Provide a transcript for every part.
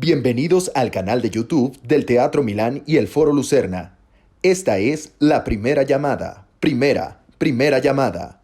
Bienvenidos al canal de YouTube del Teatro Milán y el Foro Lucerna. Esta es la primera llamada. Primera llamada.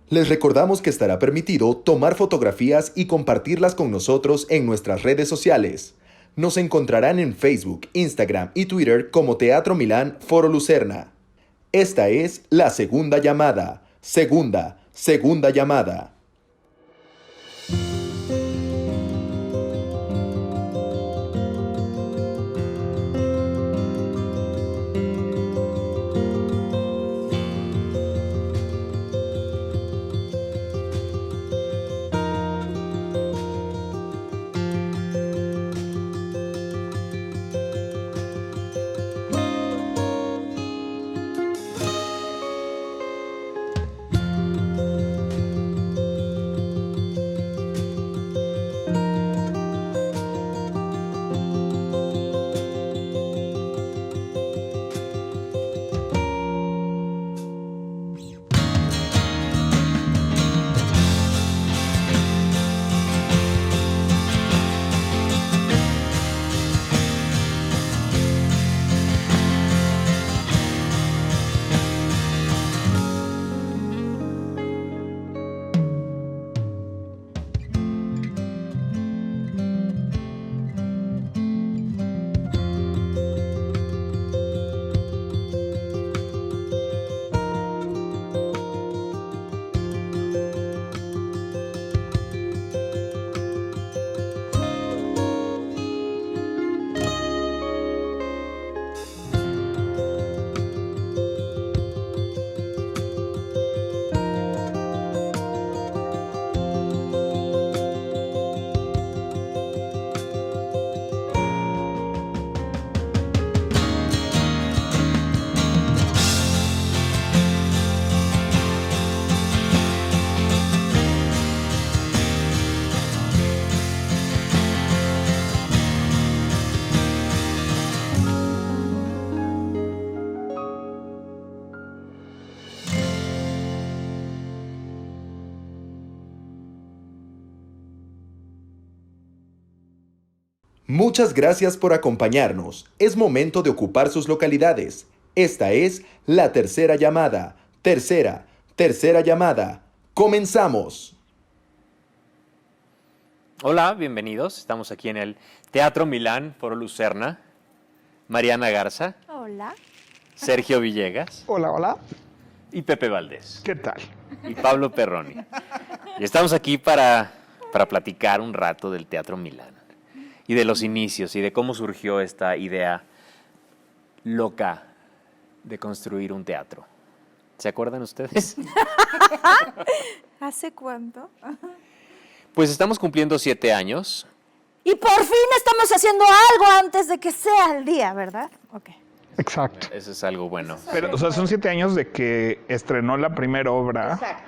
Les recordamos que estará permitido tomar fotografías y compartirlas con nosotros en nuestras redes sociales. Nos encontrarán en Facebook, Instagram y Twitter como Teatro Milán Foro Lucerna. Esta es la segunda llamada. Segunda llamada. Muchas gracias por acompañarnos. Es momento de ocupar sus localidades. Esta es la tercera llamada. Tercera llamada. ¡Comenzamos! Hola, bienvenidos. Estamos aquí en el Teatro Milán, Foro Lucerna. Mariana Garza. Hola. Sergio Villegas. Hola, hola. Y Pepe Valdés. ¿Qué tal? Y Pablo Perroni. Y estamos aquí para platicar un rato del Teatro Milán. Y de los inicios y de cómo surgió esta idea loca de construir un teatro. ¿Se acuerdan ustedes? ¿Hace cuánto? Pues estamos cumpliendo 7 años. Y por fin estamos haciendo algo antes de que sea el día, ¿verdad? Ok. Exacto. Eso es algo bueno. Pero, o sea, son 7 años de que estrenó la primera obra. Exacto.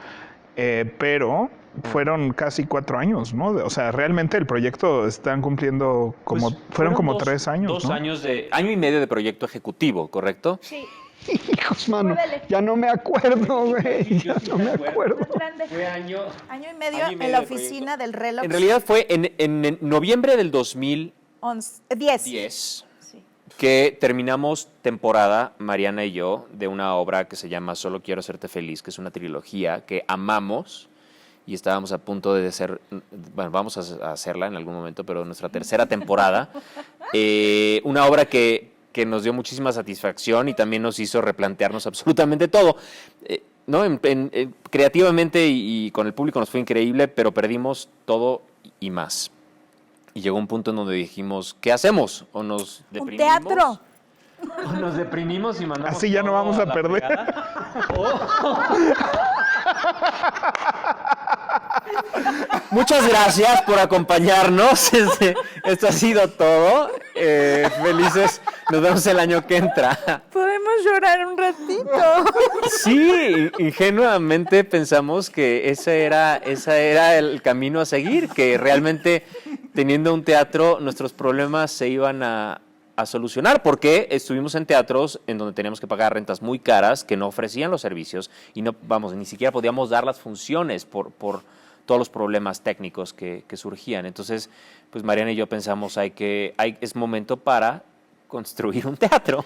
Pero fueron casi 4 años, ¿no? O sea, realmente el proyecto están cumpliendo como... Pues, fueron como 3 años, 2 ¿no? años año y medio de proyecto ejecutivo, ¿correcto? Sí. Hijos, mano, Muévele. ya no me acuerdo, güey. Ya no me acuerdo. Fue año Año y medio Año y medio en la de oficina proyecto. del reloj. En realidad fue en noviembre del 2010 10. Sí. que terminamos temporada, Mariana y yo, de una obra que se llama Solo quiero hacerte feliz, que es una trilogía que amamos y estábamos a punto de hacer, bueno, vamos a hacerla en algún momento, pero nuestra tercera temporada. Una obra que nos dio muchísima satisfacción y también nos hizo replantearnos absolutamente todo. ¿No? Creativamente y con el público nos fue increíble, pero perdimos todo y más. Y llegó un punto en donde dijimos, ¿qué hacemos? ¿O nos deprimimos? Un teatro. ¿O nos deprimimos y mandamos Así ya no todo vamos a la perder. Muchas gracias por acompañarnos. Esto ha sido todo. Felices. Nos vemos el año que entra. Podemos llorar un ratito. Sí, ingenuamente pensamos que ese era el camino a seguir, que realmente teniendo un teatro nuestros problemas se iban a solucionar, porque estuvimos en teatros en donde teníamos que pagar rentas muy caras, que no ofrecían los servicios y no, ni siquiera podíamos dar las funciones por todos los problemas técnicos que surgían. Entonces, pues Mariana y yo pensamos es momento para construir un teatro.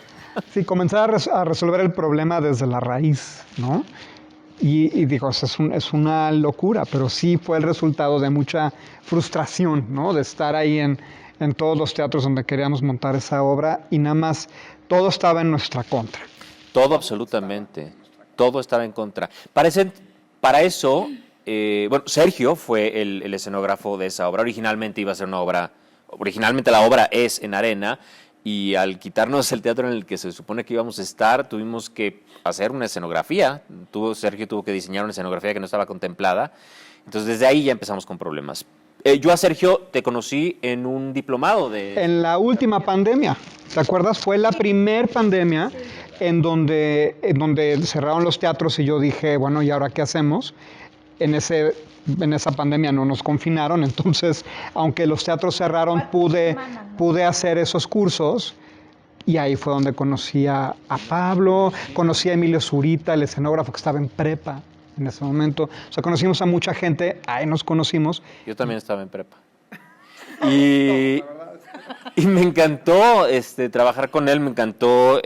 Sí, comenzar a resolver el problema desde la raíz, ¿no? Y digo, es una locura, pero sí fue el resultado de mucha frustración, ¿no? De estar ahí en todos los teatros donde queríamos montar esa obra y nada más todo estaba en nuestra contra. Todo absolutamente, todo estaba en contra. Para eso, bueno, Sergio fue el escenógrafo de esa obra. Originalmente iba a ser una obra, originalmente la obra es en arena, y al quitarnos el teatro en el que se supone que íbamos a estar, tuvimos que hacer una escenografía. Sergio tuvo que diseñar una escenografía que no estaba contemplada. Entonces, desde ahí ya empezamos con problemas. Yo a Sergio te conocí en un diplomado de... En la última pandemia, ¿te acuerdas? Fue la primer pandemia en donde cerraron los teatros y yo dije, bueno, ¿y ahora qué hacemos? En esa pandemia no nos confinaron, entonces, aunque los teatros cerraron, pude hacer esos cursos y ahí fue donde conocí a Pablo, conocí a Emilio Zurita, el escenógrafo que estaba en prepa en ese momento. O sea, conocimos a mucha gente, ahí nos conocimos. Yo también estaba en prepa. Y me encantó trabajar con él, me encantó.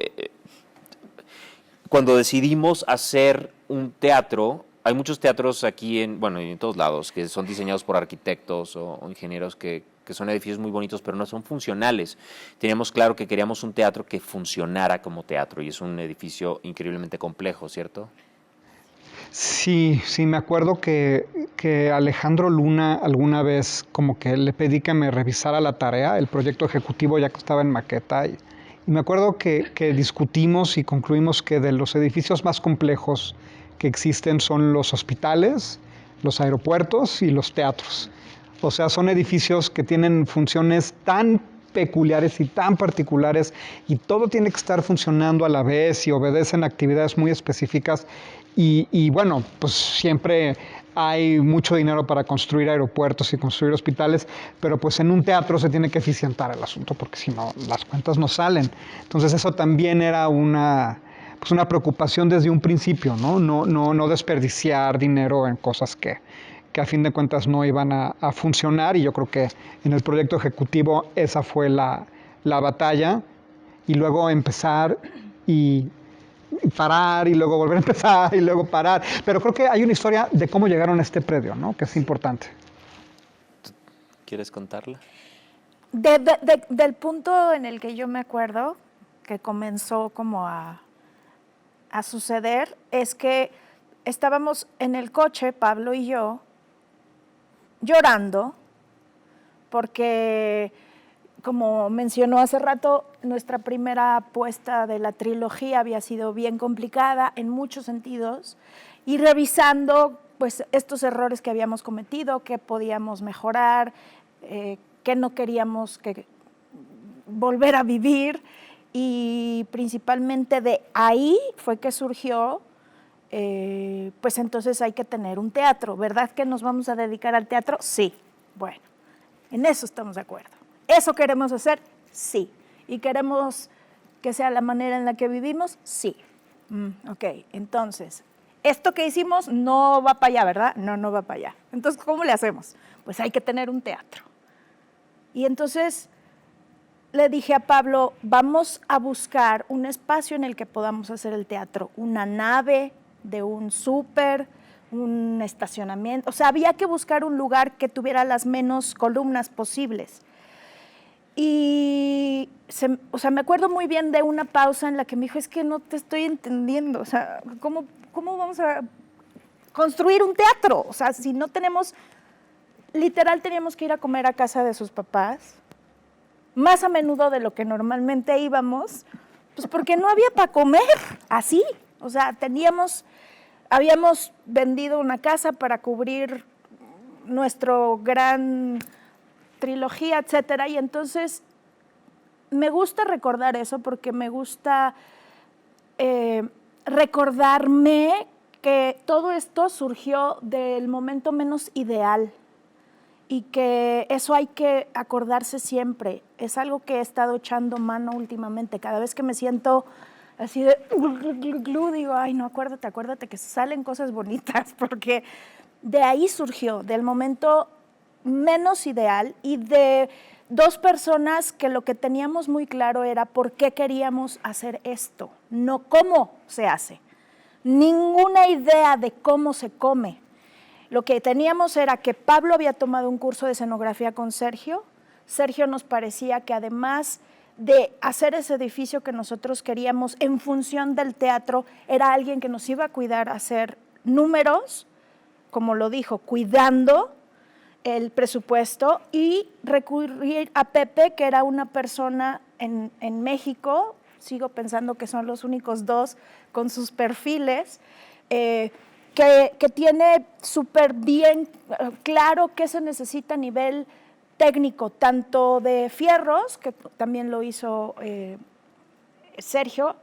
Cuando decidimos hacer un teatro, hay muchos teatros aquí en todos lados que son diseñados por arquitectos o ingenieros que son edificios muy bonitos, pero no son funcionales. Teníamos claro que queríamos un teatro que funcionara como teatro y es un edificio increíblemente complejo, ¿cierto? Sí, me acuerdo que Alejandro Luna alguna vez como que le pedí que me revisara la tarea, el proyecto ejecutivo ya que estaba en maqueta y me acuerdo que discutimos y concluimos que de los edificios más complejos que existen son los hospitales, los aeropuertos y los teatros. O sea, son edificios que tienen funciones tan peculiares y tan particulares y todo tiene que estar funcionando a la vez y obedecen actividades muy específicas y bueno, pues siempre hay mucho dinero para construir aeropuertos y construir hospitales, pero pues en un teatro se tiene que eficientar el asunto porque si no las cuentas no salen. Entonces eso también era una preocupación desde un principio, ¿no? No desperdiciar dinero en cosas que a fin de cuentas no iban a funcionar y yo creo que en el proyecto ejecutivo esa fue la batalla y luego empezar y parar y luego volver a empezar y luego parar. Pero creo que hay una historia de cómo llegaron a este predio, ¿no? Que es importante. ¿Quieres contarla? Del punto en el que yo me acuerdo que comenzó como a suceder es que estábamos en el coche, Pablo y yo, llorando, porque como mencionó hace rato, nuestra primera apuesta de la trilogía había sido bien complicada en muchos sentidos, y revisando pues estos errores que habíamos cometido, qué podíamos mejorar, qué no queríamos volver a vivir, y principalmente de ahí fue que surgió, pues entonces hay que tener un teatro. ¿Verdad que nos vamos a dedicar al teatro? Sí. Bueno, en eso estamos de acuerdo. ¿Eso queremos hacer? Sí. ¿Y queremos que sea la manera en la que vivimos? Sí. Ok, entonces, esto que hicimos no va para allá, ¿verdad? No, no va para allá. Entonces, ¿cómo le hacemos? Pues hay que tener un teatro. Y entonces le dije a Pablo, vamos a buscar un espacio en el que podamos hacer el teatro, una nave de un súper, un estacionamiento. O sea, había que buscar un lugar que tuviera las menos columnas posibles. Y me acuerdo muy bien de una pausa en la que me dijo, es que no te estoy entendiendo, o sea, ¿cómo vamos a construir un teatro? O sea, si no tenemos, literal teníamos que ir a comer a casa de sus papás, más a menudo de lo que normalmente íbamos, pues porque no había para comer, así. O sea, habíamos vendido una casa para cubrir nuestro gran trilogía, etcétera, y entonces me gusta recordar eso porque me gusta recordarme que todo esto surgió del momento menos ideal y que eso hay que acordarse siempre. Es algo que he estado echando mano últimamente. Cada vez que me siento así de digo, ay, no, acuérdate que salen cosas bonitas, porque de ahí surgió, del momento menos ideal y de dos personas que lo que teníamos muy claro era por qué queríamos hacer esto, no cómo se hace. Ninguna idea de cómo se come. Lo que teníamos era que Pablo había tomado un curso de escenografía con Sergio. Sergio nos parecía que además de hacer ese edificio que nosotros queríamos en función del teatro, era alguien que nos iba a cuidar, a hacer números, como lo dijo, cuidando el presupuesto, y recurrir a Pepe, que era una persona en México, sigo pensando que son los únicos dos con sus perfiles, que tiene súper bien claro qué se necesita a nivel técnico, tanto de fierros, que también lo hizo Sergio,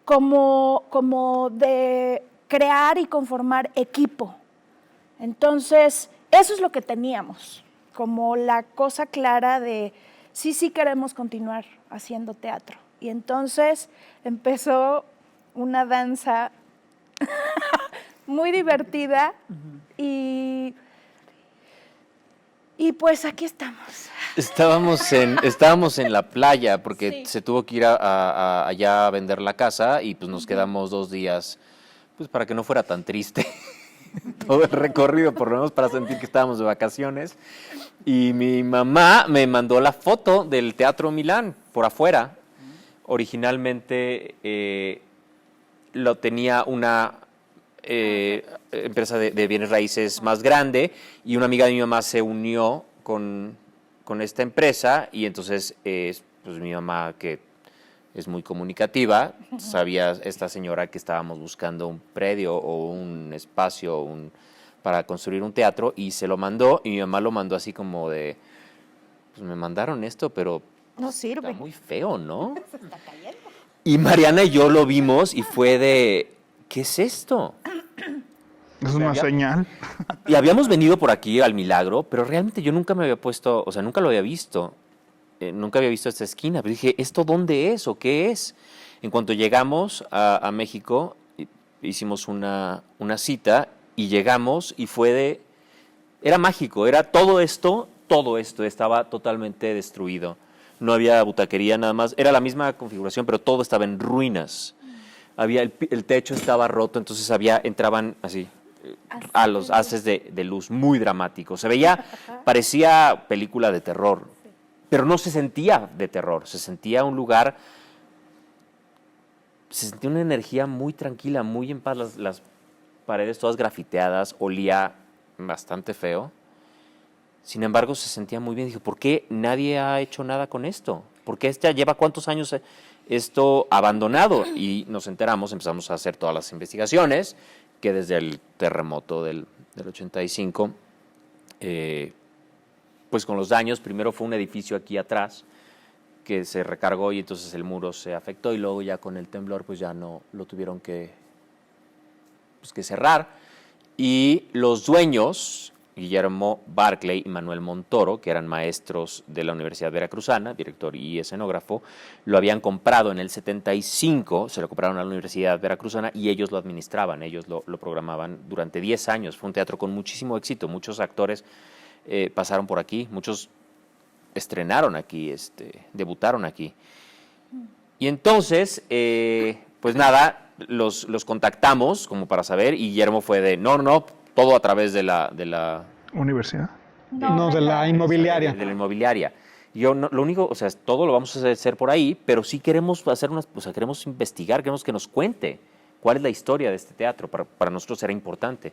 como de crear y conformar equipo. Entonces, eso es lo que teníamos, como la cosa clara de sí queremos continuar haciendo teatro. Y entonces empezó una danza muy divertida y pues aquí estamos. Estábamos en la playa porque Sí. se tuvo que ir allá a vender la casa y pues nos quedamos 2 días pues para que no fuera tan triste todo el recorrido, por lo menos para sentir que estábamos de vacaciones. Y mi mamá me mandó la foto del Teatro Milán por afuera. Originalmente lo tenía una empresa de bienes raíces más grande y una amiga de mi mamá se unió con esta empresa y entonces pues mi mamá, que es muy comunicativa, sabía esta señora que estábamos buscando un predio o un espacio para construir un teatro y se lo mandó, y mi mamá lo mandó así como de, pues me mandaron esto, pero No sirve. está muy feo, ¿no? Se está cayendo. Y Mariana y yo lo vimos y fue de, ¿qué es esto? Es una señal. Y habíamos venido por aquí al Milagro, pero realmente yo nunca me había puesto, o sea, nunca lo había visto. Nunca había visto esta esquina. Pero dije, ¿esto dónde es o qué es? En cuanto llegamos a México, hicimos una cita y llegamos y era mágico, era todo esto estaba totalmente destruido. No había butaquería nada más, era la misma configuración, pero todo estaba en ruinas. El techo estaba roto, entonces entraban así a los haces de luz muy dramáticos. Parecía película de terror. Pero no se sentía de terror, se sentía una energía muy tranquila, muy en paz, las paredes todas grafiteadas, olía bastante feo. Sin embargo, se sentía muy bien. Dije, ¿por qué nadie ha hecho nada con esto? ¿Por qué lleva cuántos años esto abandonado? Y nos enteramos, empezamos a hacer todas las investigaciones, que desde el terremoto del 85, pues con los daños, primero fue un edificio aquí atrás que se recargó y entonces el muro se afectó y luego ya con el temblor pues ya no lo tuvieron que cerrar. Y los dueños, Guillermo Barclay y Manuel Montoro, que eran maestros de la Universidad Veracruzana, director y escenógrafo, lo habían comprado en el 75, se lo compraron a la Universidad Veracruzana y ellos lo administraban, ellos lo programaban durante 10 años. Fue un teatro con muchísimo éxito, muchos actores pasaron por aquí, muchos estrenaron aquí, debutaron aquí. Y entonces, pues nada, los contactamos como para saber y Guillermo fue de, no, todo a través de la ¿Universidad? No, de la inmobiliaria. De la inmobiliaria. Yo lo único, o sea, todo lo vamos a hacer por ahí, pero sí queremos hacer queremos investigar, queremos que nos cuente cuál es la historia de este teatro. Para nosotros era importante.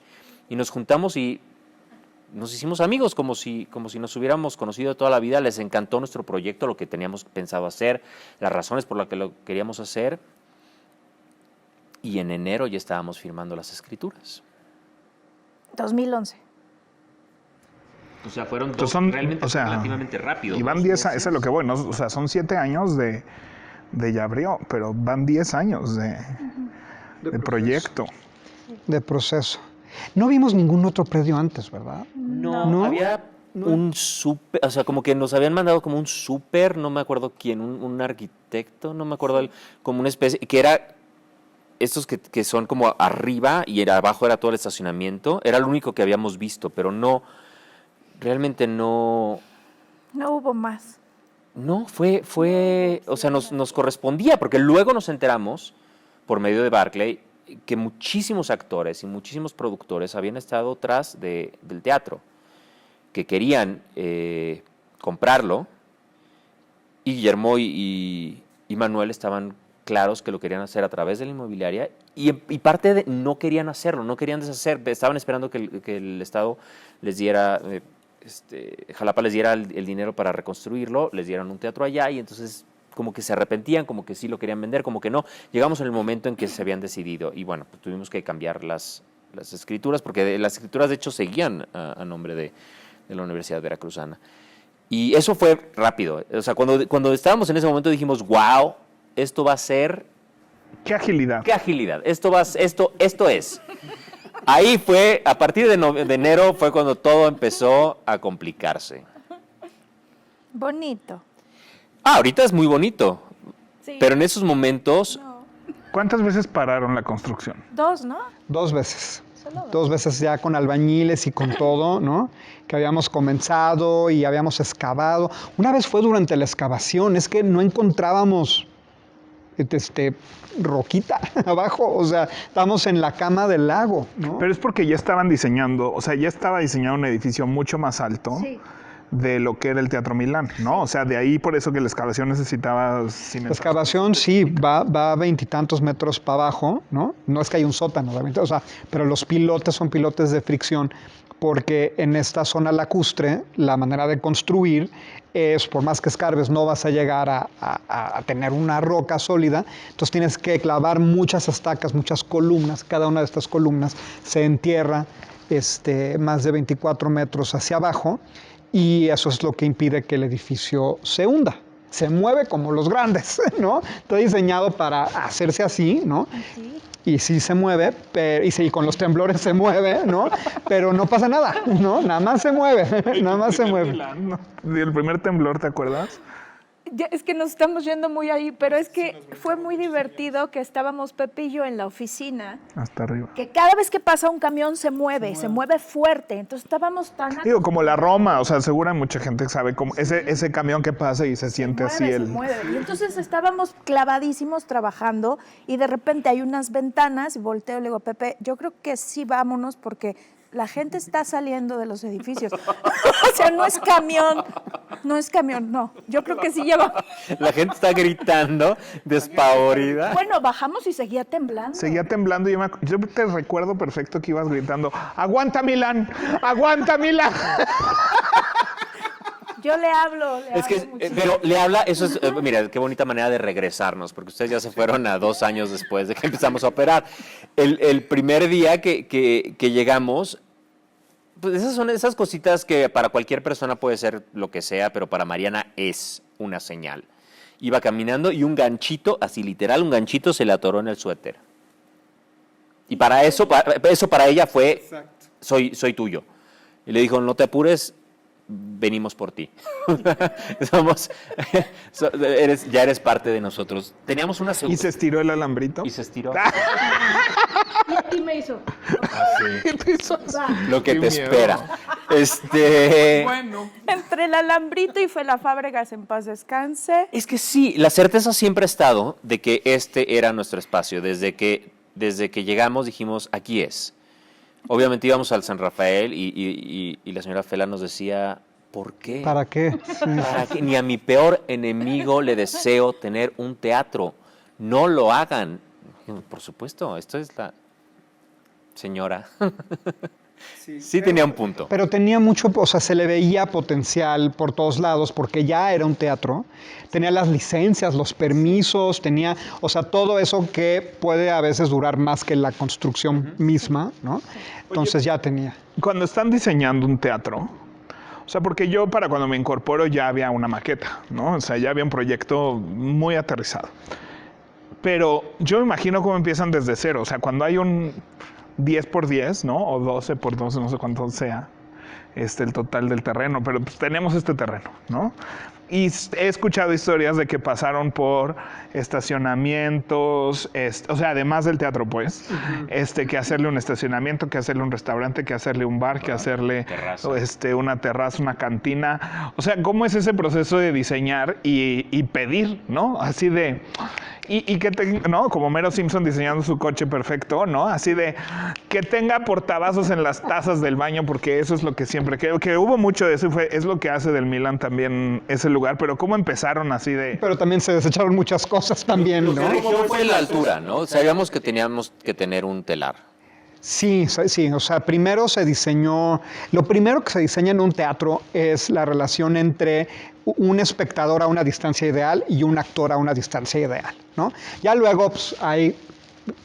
Y nos juntamos y nos hicimos amigos, como si nos hubiéramos conocido toda la vida. Les encantó nuestro proyecto, lo que teníamos pensado hacer, las razones por las que lo queríamos hacer. Y en enero ya estábamos firmando las escrituras. 2011. O sea, fueron realmente relativamente rápido. Y van 10 años, eso es lo que voy, ¿no? O sea, son 7 años de ya abrió, pero van 10 años de proyecto. De proceso. No vimos ningún otro predio antes, ¿verdad? No. Había un súper, o sea, como que nos habían mandado como un súper, no me acuerdo quién, un arquitecto, no me acuerdo, como una especie, que era estos que son como arriba y abajo era todo el estacionamiento, era lo único que habíamos visto, pero no, realmente no. No hubo más. No, fue, o sea, nos correspondía, porque luego nos enteramos, por medio de Barclay, que muchísimos actores y muchísimos productores habían estado tras del teatro, que querían comprarlo, y Guillermo y Manuel estaban claros que lo querían hacer a través de la inmobiliaria, y parte no querían hacerlo, no querían deshacer, estaban esperando que el Estado les diera, Jalapa les diera el dinero para reconstruirlo, les dieran un teatro allá, y entonces como que se arrepentían, como que sí lo querían vender, como que no. Llegamos en el momento en que se habían decidido y bueno, pues tuvimos que cambiar las escrituras, porque las escrituras de hecho seguían a nombre de la Universidad Veracruzana. Y eso fue rápido. O sea, cuando estábamos en ese momento dijimos, wow, esto va a ser... ¡Qué agilidad! ¡Qué agilidad! Esto es. Ahí fue, a partir de enero fue cuando todo empezó a complicarse. Bonito. Ahorita es muy bonito, Sí. pero en esos momentos... No. ¿Cuántas veces pararon la construcción? 2, ¿no? 2 veces. Solo 2. 2 veces ya con albañiles y con todo, ¿no? Que habíamos comenzado y habíamos excavado. Una vez fue durante la excavación, es que no encontrábamos roquita abajo, o sea, estamos en la cama del lago, ¿no? Pero es porque ya estaban diseñando, o sea, ya estaba diseñado un edificio mucho más alto. Sí. De lo que era el Teatro Milán, ¿no? O sea, de ahí por eso que la excavación necesitaba... La excavación sí, va a 20 y tantos metros para abajo, ¿no? No es que hay un sótano, obviamente, o sea, pero los pilotes son pilotes de fricción, porque en esta zona lacustre, la manera de construir es, por más que escarbes, no vas a llegar a tener una roca sólida, entonces tienes que clavar muchas estacas, muchas columnas, cada una de estas columnas se entierra más de 24 metros hacia abajo, y eso es lo que impide que el edificio se hunda. Se mueve como los grandes, ¿no? Está diseñado para hacerse así, ¿no? Sí. Y sí se mueve, y con los temblores se mueve, ¿no? Pero no pasa nada, ¿no? Nada más se mueve, nada más se mueve. El primer temblor, ¿te acuerdas? Ya, es que nos estamos yendo muy ahí, pero es que fue muy divertido que estábamos Pepe y yo en la oficina. Hasta arriba. Que cada vez que pasa un camión se mueve fuerte. Entonces estábamos tan... Digo, como la Roma, o sea, seguro hay mucha gente que sabe cómo ese camión que pasa y se siente así Se mueve. Y entonces estábamos clavadísimos trabajando y de repente hay unas ventanas y volteo y le digo, Pepe, yo creo que sí vámonos porque la gente está saliendo de los edificios. O sea, no es camión, no. Yo creo que sí lleva... La gente está gritando, despavorida. Bueno, bajamos y seguía temblando. Seguía temblando y yo te recuerdo perfecto que ibas gritando, ¡aguanta Milán! ¡Aguanta Milán! Yo le hablo Es que, muchísimo. pero le habla, eso es, mira, qué bonita manera de regresarnos, porque ustedes ya se fueron a 2 años después de que empezamos a operar. El primer día que llegamos, pues esas son esas cositas que para cualquier persona puede ser lo que sea, pero para Mariana es una señal. Iba caminando y un ganchito, así literal, un ganchito se le atoró en el suéter. Y para eso para ella fue, soy tuyo. Y le dijo, no te apures, venimos por ti. Ya eres parte de nosotros. Teníamos una ¿Y se estiró el alambrito? Y se estiró. Y me hizo. Lo que Qué te miedo. espera. Bueno. Entre el alambrito y Fela Fábregas en paz descanse. Es que sí, la certeza siempre ha estado de que este era nuestro espacio. Desde que llegamos dijimos, aquí es. Obviamente íbamos al San Rafael y la señora Fela nos decía, ¿por qué? ¿Para qué? Sí. ¿Para qué? Ni a mi peor enemigo le deseo tener un teatro. No lo hagan. Por supuesto, esto es la señora. Sí tenía un punto. Pero tenía mucho, o sea, se le veía potencial por todos lados porque ya era un teatro, tenía las licencias, los permisos, tenía, o sea, todo eso que puede a veces durar más que la construcción misma, ¿no? Entonces ya tenía. Cuando están diseñando un teatro, o sea, porque yo para cuando me incorporo ya había una maqueta, ¿no? O sea, ya había un proyecto muy aterrizado. Pero yo me imagino cómo empiezan desde cero. O sea, cuando hay un 10x10, ¿no? O 12x12, no sé cuánto sea el total del terreno, pero pues tenemos este terreno, ¿no? Y he escuchado historias de que pasaron por estacionamientos, o sea, además del teatro, pues, que hacerle un estacionamiento, que hacerle un restaurante, que hacerle un bar, que hacerle una terraza, una cantina. O sea, ¿cómo es ese proceso de diseñar y pedir, ¿no? Así de... Y que ¿no? Como Mero Simpson diseñando su coche perfecto, ¿no? Así de que tenga portavasos en las tazas del baño, porque eso es lo que siempre creo. Que hubo mucho de eso y es lo que hace del Milan también ese lugar. Pero ¿cómo empezaron así de...? Pero también se desecharon muchas cosas también, ¿no? ¿Cómo fue la altura, no? Sabíamos que teníamos que tener un telar. Sí, o sea, primero se diseñó, lo primero que se diseña en un teatro es la relación entre un espectador a una distancia ideal y un actor a una distancia ideal, ¿no? Ya luego pues, hay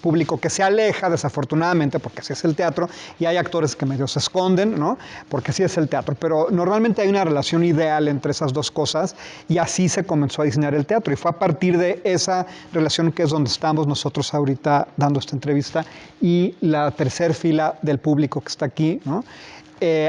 público que se aleja, desafortunadamente, porque así es el teatro, y hay actores que medio se esconden, ¿no? Porque así es el teatro, pero normalmente hay una relación ideal entre esas dos cosas, y así se comenzó a diseñar el teatro, y fue a partir de esa relación que es donde estamos nosotros ahorita dando esta entrevista, y la tercera fila del público que está aquí, ¿no?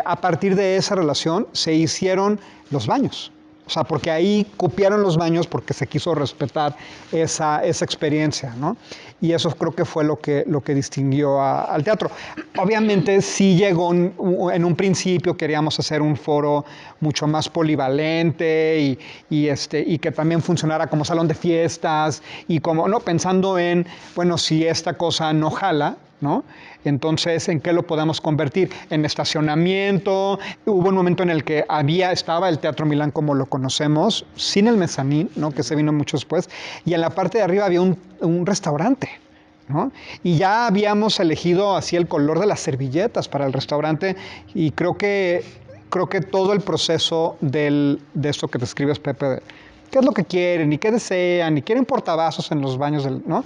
A partir de esa relación se hicieron los baños. O sea, porque ahí copiaron los baños porque se quiso respetar esa experiencia, ¿no? Y eso creo que fue lo que distinguió al teatro. Obviamente sí llegó en un principio, queríamos hacer un foro mucho más polivalente y que también funcionara como salón de fiestas y como, ¿no? Pensando en, bueno, si esta cosa no jala, ¿no? Entonces, ¿en qué lo podemos convertir? En estacionamiento. Hubo un momento en el que estaba el Teatro Milán como lo conocemos, sin el mezanín, ¿no? Que se vino mucho después, y en la parte de arriba había un restaurante, ¿no? Y ya habíamos elegido así el color de las servilletas para el restaurante, y creo que todo el proceso de esto que describes, Pepe, qué es lo que quieren y qué desean y quieren portavasos en los baños, ¿no?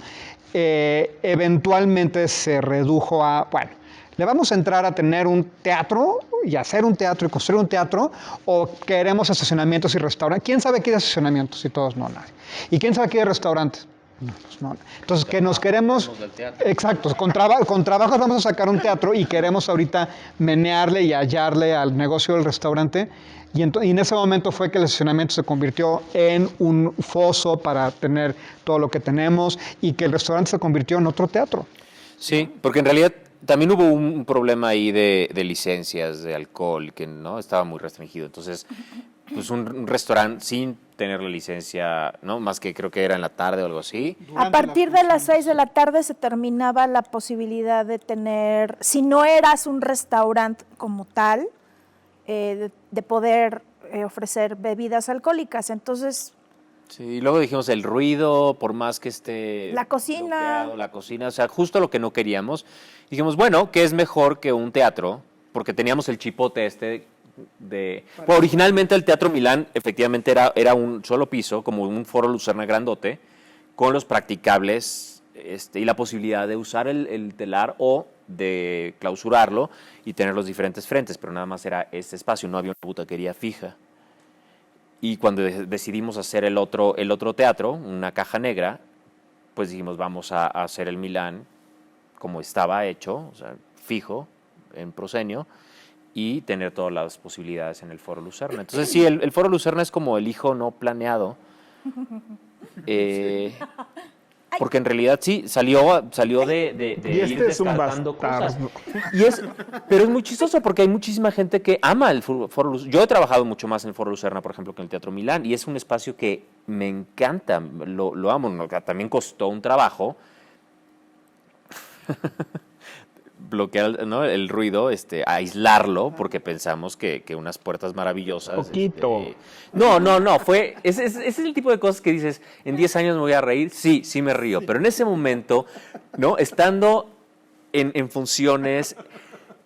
Eventualmente se redujo a, bueno, ¿le vamos a entrar a tener un teatro y hacer un teatro y construir un teatro? ¿O queremos estacionamientos y restaurantes? ¿Quién sabe qué de estacionamientos? Y todos no, nadie. ¿Y quién sabe qué de restaurantes? No, pues no. Entonces, que nos queremos... Exacto, con trabajos vamos a sacar un teatro y queremos ahorita menearle y hallarle al negocio del restaurante. Y en ese momento fue que el estacionamiento se convirtió en un foso para tener todo lo que tenemos y que el restaurante se convirtió en otro teatro. Sí, porque en realidad también hubo un problema ahí de licencias de alcohol que no estaba muy restringido. Entonces, pues un restaurante sin tener la licencia, ¿no? Más que creo que era en la tarde o algo así. A partir de las 6 de la tarde se terminaba la posibilidad de tener, si no eras un restaurante como tal, de poder ofrecer bebidas alcohólicas. Entonces... Sí, y luego dijimos el ruido, por más que esté... La cocina. La cocina, o sea, justo lo que no queríamos. Dijimos, bueno, ¿qué es mejor que un teatro? Porque teníamos el chipote Bueno, originalmente el Teatro Milán efectivamente era un solo piso, como un Foro Lucerna grandote, con los practicables y la posibilidad de usar el telar o de clausurarlo y tener los diferentes frentes, pero nada más era este espacio, no había una butaquería fija. Y cuando decidimos hacer el otro teatro, una caja negra, pues dijimos, vamos a hacer el Milán como estaba hecho, o sea, fijo, en proscenio, y tener todas las posibilidades en el Foro Lucerna. Entonces, sí, el Foro Lucerna es como el hijo no planeado, porque en realidad sí, salió de Y ir este es un descartando cosas. bastardo. Pero es muy chistoso porque hay muchísima gente que ama el Foro Lucerna. Yo he trabajado mucho más en el Foro Lucerna, por ejemplo, que en el Teatro Milán, y es un espacio que me encanta, lo amo. También costó un trabajo bloquear, ¿no?, el ruido, aislarlo, porque pensamos que unas puertas maravillosas. Poquito. No, ese es el tipo de cosas que dices, en 10 años me voy a reír, sí me río, pero en ese momento, ¿no?, estando en funciones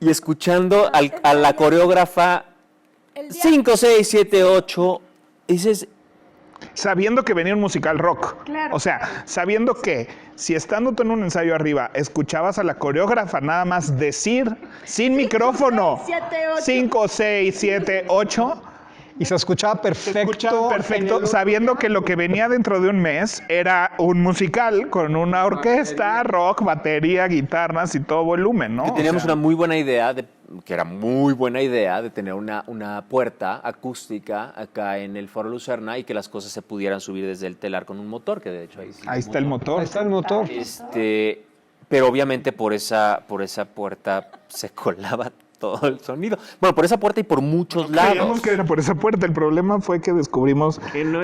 y escuchando a la coreógrafa 5, 6, 7, 8, dices, Sabiendo que venía un musical rock. Claro. O sea, sabiendo que si estando tú en un ensayo arriba, escuchabas a la coreógrafa nada más decir, sin micrófono, 5, 6, 7, 8, Y se escuchaba perfecto. perfecto, sabiendo que lo que venía dentro de un mes era un musical con una orquesta, rock, batería, guitarras y todo volumen, ¿no? que teníamos una muy buena idea, que era muy buena idea de tener una puerta acústica acá en el Foro Lucerna y que las cosas se pudieran subir desde el telar con un motor, que de hecho ahí sí. Ahí está el motor. Ahí está el motor. Pero obviamente por esa puerta se colaba todo el sonido. Bueno, por esa puerta y por muchos lados. Creíamos que era por esa puerta. El problema fue que descubrimos.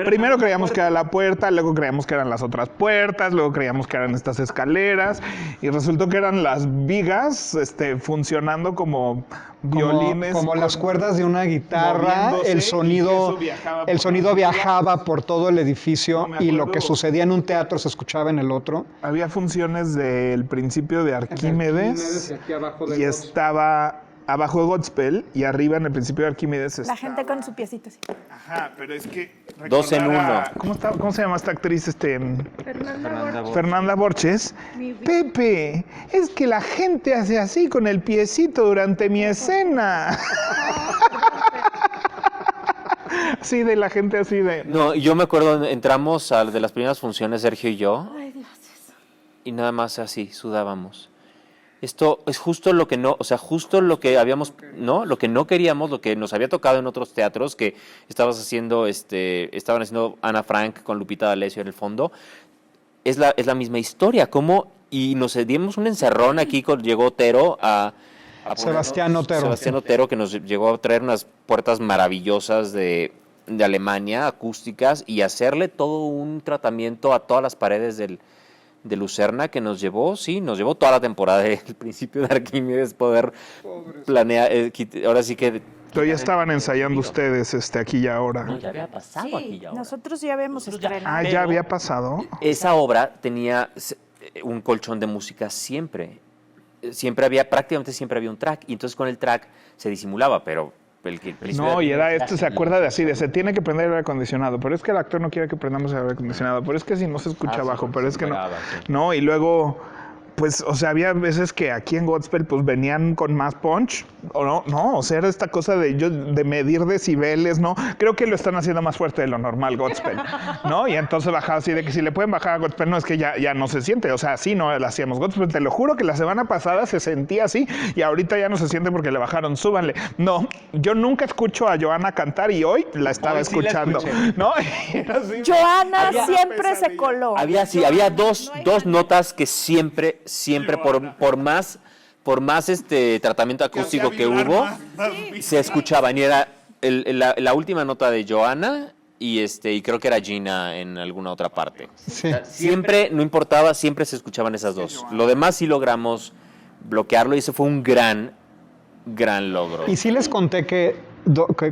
Primero creíamos que era la puerta, luego creíamos que eran las otras puertas, luego creíamos que eran estas escaleras. Y resultó que eran las vigas funcionando como violines. Como las cuerdas de una guitarra, moviéndose, el y sonido, que eso viajaba el por sonido los viajaba por todo el edificio No me y lo acuerdo. que sucedía en un teatro se escuchaba en el otro. Había funciones del principio de Arquímedes y aquí abajo del y Godspell. estaba abajo de Godspell y arriba en el principio de Arquímedes La gente con su piecito así. Ajá, pero es que... 2 en 1. ¿Cómo se llama esta actriz? Fernanda Fernanda Borges. Pepe, es que la gente hace así con el piecito durante mi escena. Así de la gente así de... No, yo me acuerdo, entramos a de las primeras funciones, Sergio y yo, y nada más así, sudábamos. Esto es justo lo que no, o sea, justo lo que habíamos, ¿no? Lo que no queríamos, lo que nos había tocado en otros teatros, que estaban haciendo Ana Frank con Lupita D'Alessio en el fondo. Es la misma historia, y nos dimos un encerrón aquí, llegó Otero a Sebastián Otero. Sebastián Otero, que nos llegó a traer unas puertas maravillosas de Alemania, acústicas, y hacerle todo un tratamiento a todas las paredes de Lucerna, que nos llevó toda la temporada del principio de Arquímedes, poder planear, ahora sí que... Pero ya estaban ensayando ustedes aquí y ahora. No, ya había pasado aquí y ahora. Nosotros ya habíamos estrenado. Ya había pasado. Esa obra tenía un colchón de música siempre. Prácticamente siempre había un track, y entonces con el track se disimulaba, pero... No, y era se acuerda de así, se tiene que prender el aire acondicionado, pero es que el actor no quiere que prendamos el aire acondicionado, pero es que si no se escucha abajo, pero es que no. No, y luego, pues, o sea, había veces que aquí en Godspell, pues, venían con más punch, o no, o sea, era esta cosa de medir decibeles, ¿no? Creo que lo están haciendo más fuerte de lo normal, Godspell, ¿no? Y entonces bajaba así de que si le pueden bajar a Godspell, no, es que ya no se siente, o sea, así no la hacíamos Godspell, te lo juro que la semana pasada se sentía así, y ahorita ya no se siente porque le bajaron, súbanle. No, yo nunca escucho a Joana cantar y hoy la estaba escuchando, ¿no? Y era así, Joana siempre se coló. Había dos notas que siempre por más tratamiento acústico que hubo, se escuchaban, y era la última nota de Joana y creo que era Gina en alguna otra parte. Sí. O sea, siempre, no importaba, siempre se escuchaban esas dos. Lo demás sí logramos bloquearlo, y ese fue un gran logro. Y sí les conté que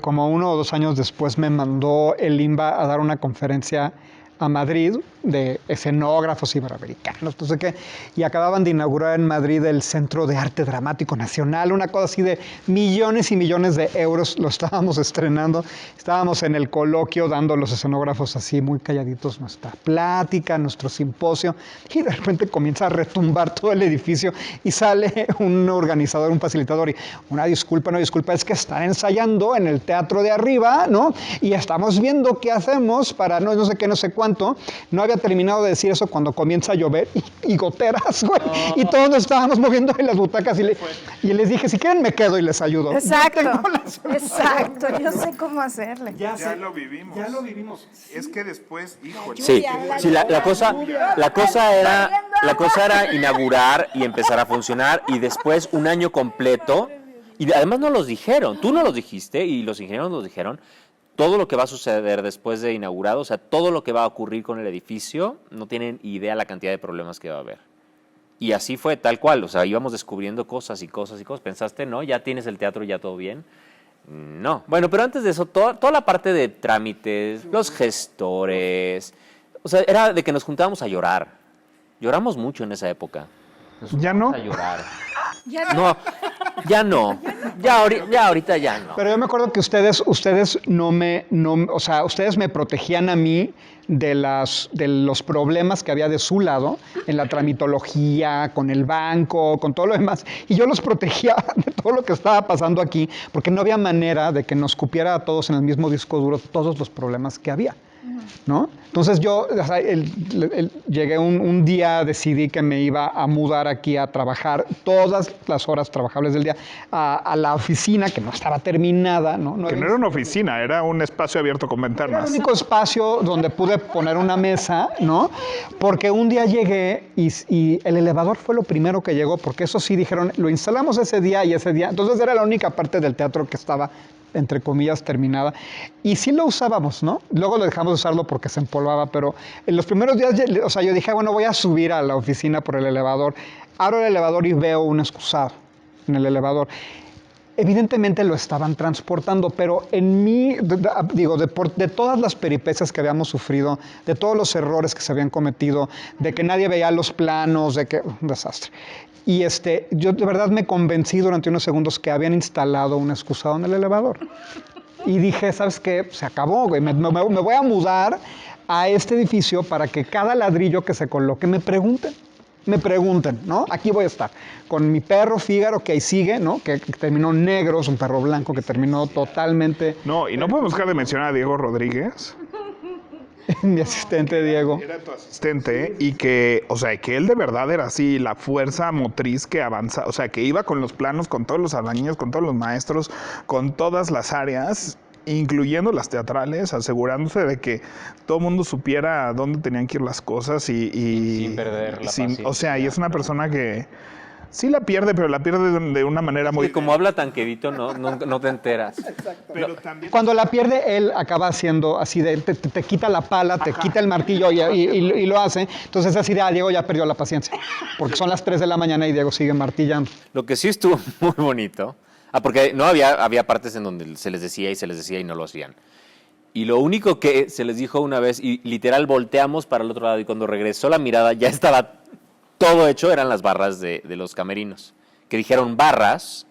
como 1 o 2 años después me mandó el IMBA a dar una conferencia a Madrid de escenógrafos iberoamericanos, no sé qué, y acababan de inaugurar en Madrid el Centro de Arte Dramático Nacional, una cosa así de millones y millones de euros, lo estábamos estrenando, estábamos en el coloquio dando los escenógrafos así muy calladitos nuestra plática, nuestro simposio, y de repente comienza a retumbar todo el edificio y sale un organizador, un facilitador, y una disculpa, es que están ensayando en el teatro de arriba, ¿no? Y estamos viendo qué hacemos para no sé qué, no sé cuánto. No había terminado de decir eso cuando comienza a llover y goteras, güey. No. Y todos nos estábamos moviendo en las butacas y les dije, si quieren me quedo y les ayudo. Exacto, exacto. Yo sé cómo hacerle. Ya lo vivimos. Es que después, híjole. Sí, la cosa era inaugurar y empezar a funcionar y después un año completo. Y además no los dijeron, tú no los dijiste y los ingenieros nos dijeron todo lo que va a suceder después de inaugurado, o sea, todo lo que va a ocurrir con el edificio, no tienen idea la cantidad de problemas que va a haber. Y así fue, tal cual, o sea, íbamos descubriendo cosas y cosas y cosas. ¿Pensaste, no, ya tienes el teatro, ya todo bien? No. Bueno, pero antes de eso, toda la parte de trámites, los gestores, o sea, era de que nos juntábamos a llorar. Lloramos mucho en esa época. ¿Ya no? A llorar. No, ya no. Ya ahorita ya no. Pero yo me acuerdo que ustedes ustedes me protegían a mí de los problemas que había de su lado en la tramitología, con el banco, con todo lo demás. Y yo los protegía de todo lo que estaba pasando aquí, porque no había manera de que nos cupiera a todos en el mismo disco duro todos los problemas que había, ¿no? Entonces yo llegué un día, decidí que me iba a mudar aquí a trabajar todas las horas trabajables del día a la oficina, que no estaba terminada, ¿no? Que no era una oficina, era un espacio abierto con ventanas. Era el único espacio donde pude poner una mesa, ¿no? Porque un día llegué y el elevador fue lo primero que llegó, porque eso sí dijeron, lo instalamos ese día y ese día. Entonces era la única parte del teatro que estaba, entre comillas, terminada. Y sí lo usábamos, ¿no? Luego lo dejamos de usarlo porque se empolvaba, pero en los primeros días, o sea, yo dije, bueno, voy a subir a la oficina por el elevador. Abro el elevador y veo un excusado en el elevador. Evidentemente lo estaban transportando, pero en mí, de todas las peripecias que habíamos sufrido, de todos los errores que se habían cometido, de que nadie veía los planos, de que un desastre. Y yo de verdad me convencí durante unos segundos que habían instalado un excusado en el elevador. Y dije, ¿sabes qué? Se acabó, güey. Me voy a mudar a este edificio para que cada ladrillo que se coloque me pregunten, ¿no? Aquí voy a estar con mi perro Fígaro, que ahí sigue, ¿no? Que terminó negro, es un perro blanco que terminó totalmente... No, y no podemos dejar de mencionar a Diego Rodríguez. Mi asistente Diego. Era tu asistente y que, o sea, que él de verdad era así la fuerza motriz que avanza, o sea, que iba con los planos, con todos los albañiles, con todos los maestros, con todas las áreas, incluyendo las teatrales, asegurándose de que todo el mundo supiera dónde tenían que ir las cosas y sin perder la paciencia. O sea, y es una persona que sí la pierde, pero la pierde de una manera muy... Y como habla tan quedito, no te enteras. Pero también... Cuando la pierde, él acaba haciendo así de, te quita la pala, te quita el martillo y lo hace. Entonces así de, Diego ya perdió la paciencia. Porque son las 3 de la mañana y Diego sigue martillando. Lo que sí estuvo muy bonito, porque no había partes en donde se les decía y no lo hacían. Y lo único que se les dijo una vez, y literal volteamos para el otro lado, y cuando regresó la mirada ya estaba todo hecho, eran las barras de los camerinos. Que dijeron barras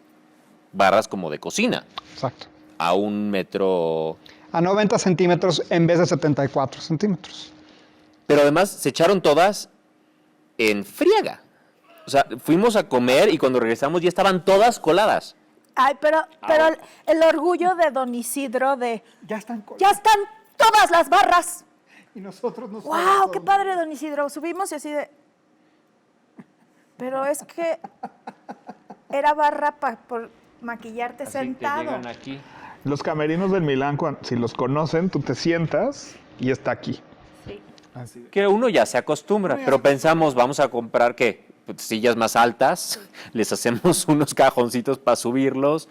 como de cocina. Exacto. A 1 metro... A 90 centímetros en vez de 74 centímetros. Pero además se echaron todas en friega. O sea, fuimos a comer y cuando regresamos ya estaban todas coladas. Ay, pero el orgullo de don Isidro de... Ya están todas las barras. Y nosotros nos... ¡Wow! ¡Qué padre, don Isidro! Subimos y así de... Pero es que era barra por maquillarte así sentado. Que llegan aquí. Los camerinos del Milán, si los conocen, tú te sientas y está aquí. Sí. Así. Que uno ya se acostumbra, pero pensamos, vamos a comprar, ¿qué? Sillas más altas, les hacemos unos cajoncitos para subirlos.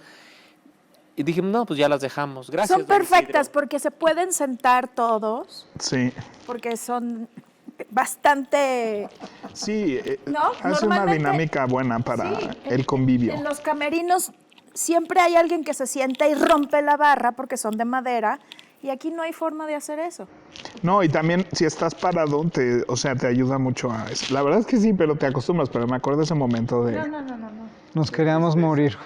Y dijimos, no, pues ya las dejamos. Gracias. Son perfectas porque se pueden sentar todos. Sí. Porque son bastante... Sí, ¿no? hace una dinámica buena para el convivio. En los camerinos siempre hay alguien que se sienta y rompe la barra porque son de madera Y aquí no hay forma de hacer eso. No, y también si estás parado, te ayuda mucho a eso. La verdad es que sí, pero te acostumbras. Pero me acuerdo de ese momento de... No. Nos queríamos morir.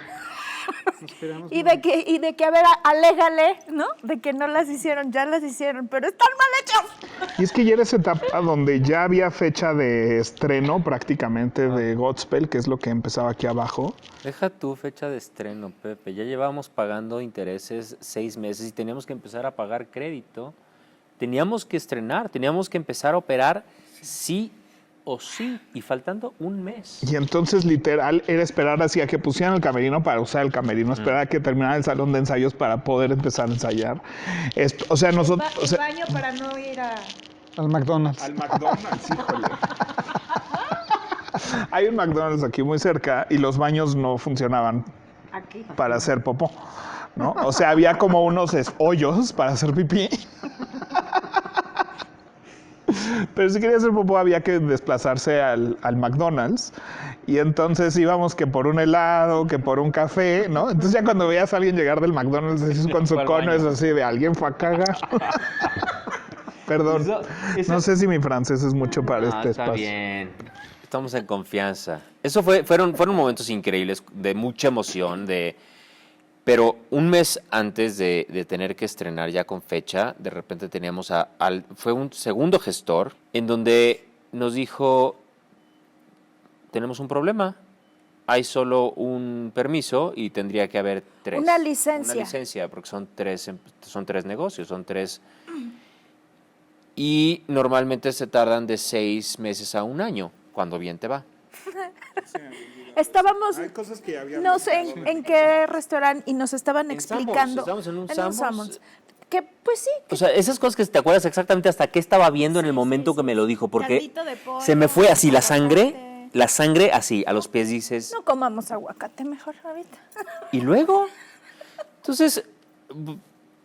Y de que, a ver, alégale, ¿no? De que no las hicieron, ya las hicieron, pero están mal hechas. Y es que ya era esa etapa donde ya había fecha de estreno prácticamente de Godspell, que es lo que empezaba aquí abajo. Deja tu fecha de estreno, Pepe. Ya llevábamos pagando intereses 6 meses y teníamos que empezar a pagar crédito. Teníamos que estrenar, teníamos que empezar a operar sí o sí, y faltando un mes. Y entonces literal era esperar así a que pusieran el camerino para usar el camerino, esperar a que terminara el salón de ensayos para poder empezar a ensayar. O sea, nosotros... El baño para no ir Al McDonald's. Al McDonald's, híjole. Hay un McDonald's aquí muy cerca y los baños no funcionaban aquí para hacer popó, ¿no? O sea, había como unos hoyos para hacer pipí. Pero si quería hacer popó había que desplazarse al McDonald's y entonces íbamos que por un helado, que por un café, ¿no? Entonces ya cuando veías a alguien llegar del McDonald's así, con su cono es así de alguien fue a cagar. Perdón, no sé si mi francés es mucho para este está espacio. Bien. Estamos en confianza. Eso fueron momentos increíbles, de mucha emoción, pero un mes antes de tener que estrenar ya con fecha, de repente teníamos fue un segundo gestor en donde nos dijo, tenemos un problema, hay solo un permiso y tendría que haber 3. Una licencia. Una licencia, porque son tres negocios, son 3. Y normalmente se tardan de 6 meses a 1 año, cuando bien te va. Estábamos, Hay cosas que había no sé en qué restaurante, y nos estaban explicando. Estábamos en un Sanborns. Que pues sí. O sea, esas cosas que te acuerdas exactamente hasta qué estaba viendo en el momento que me lo dijo, porque Caldito de pollo, se me fue así la aguacate. sangre así, a los pies dices, No comamos aguacate mejor ahorita. ¿y luego? Entonces,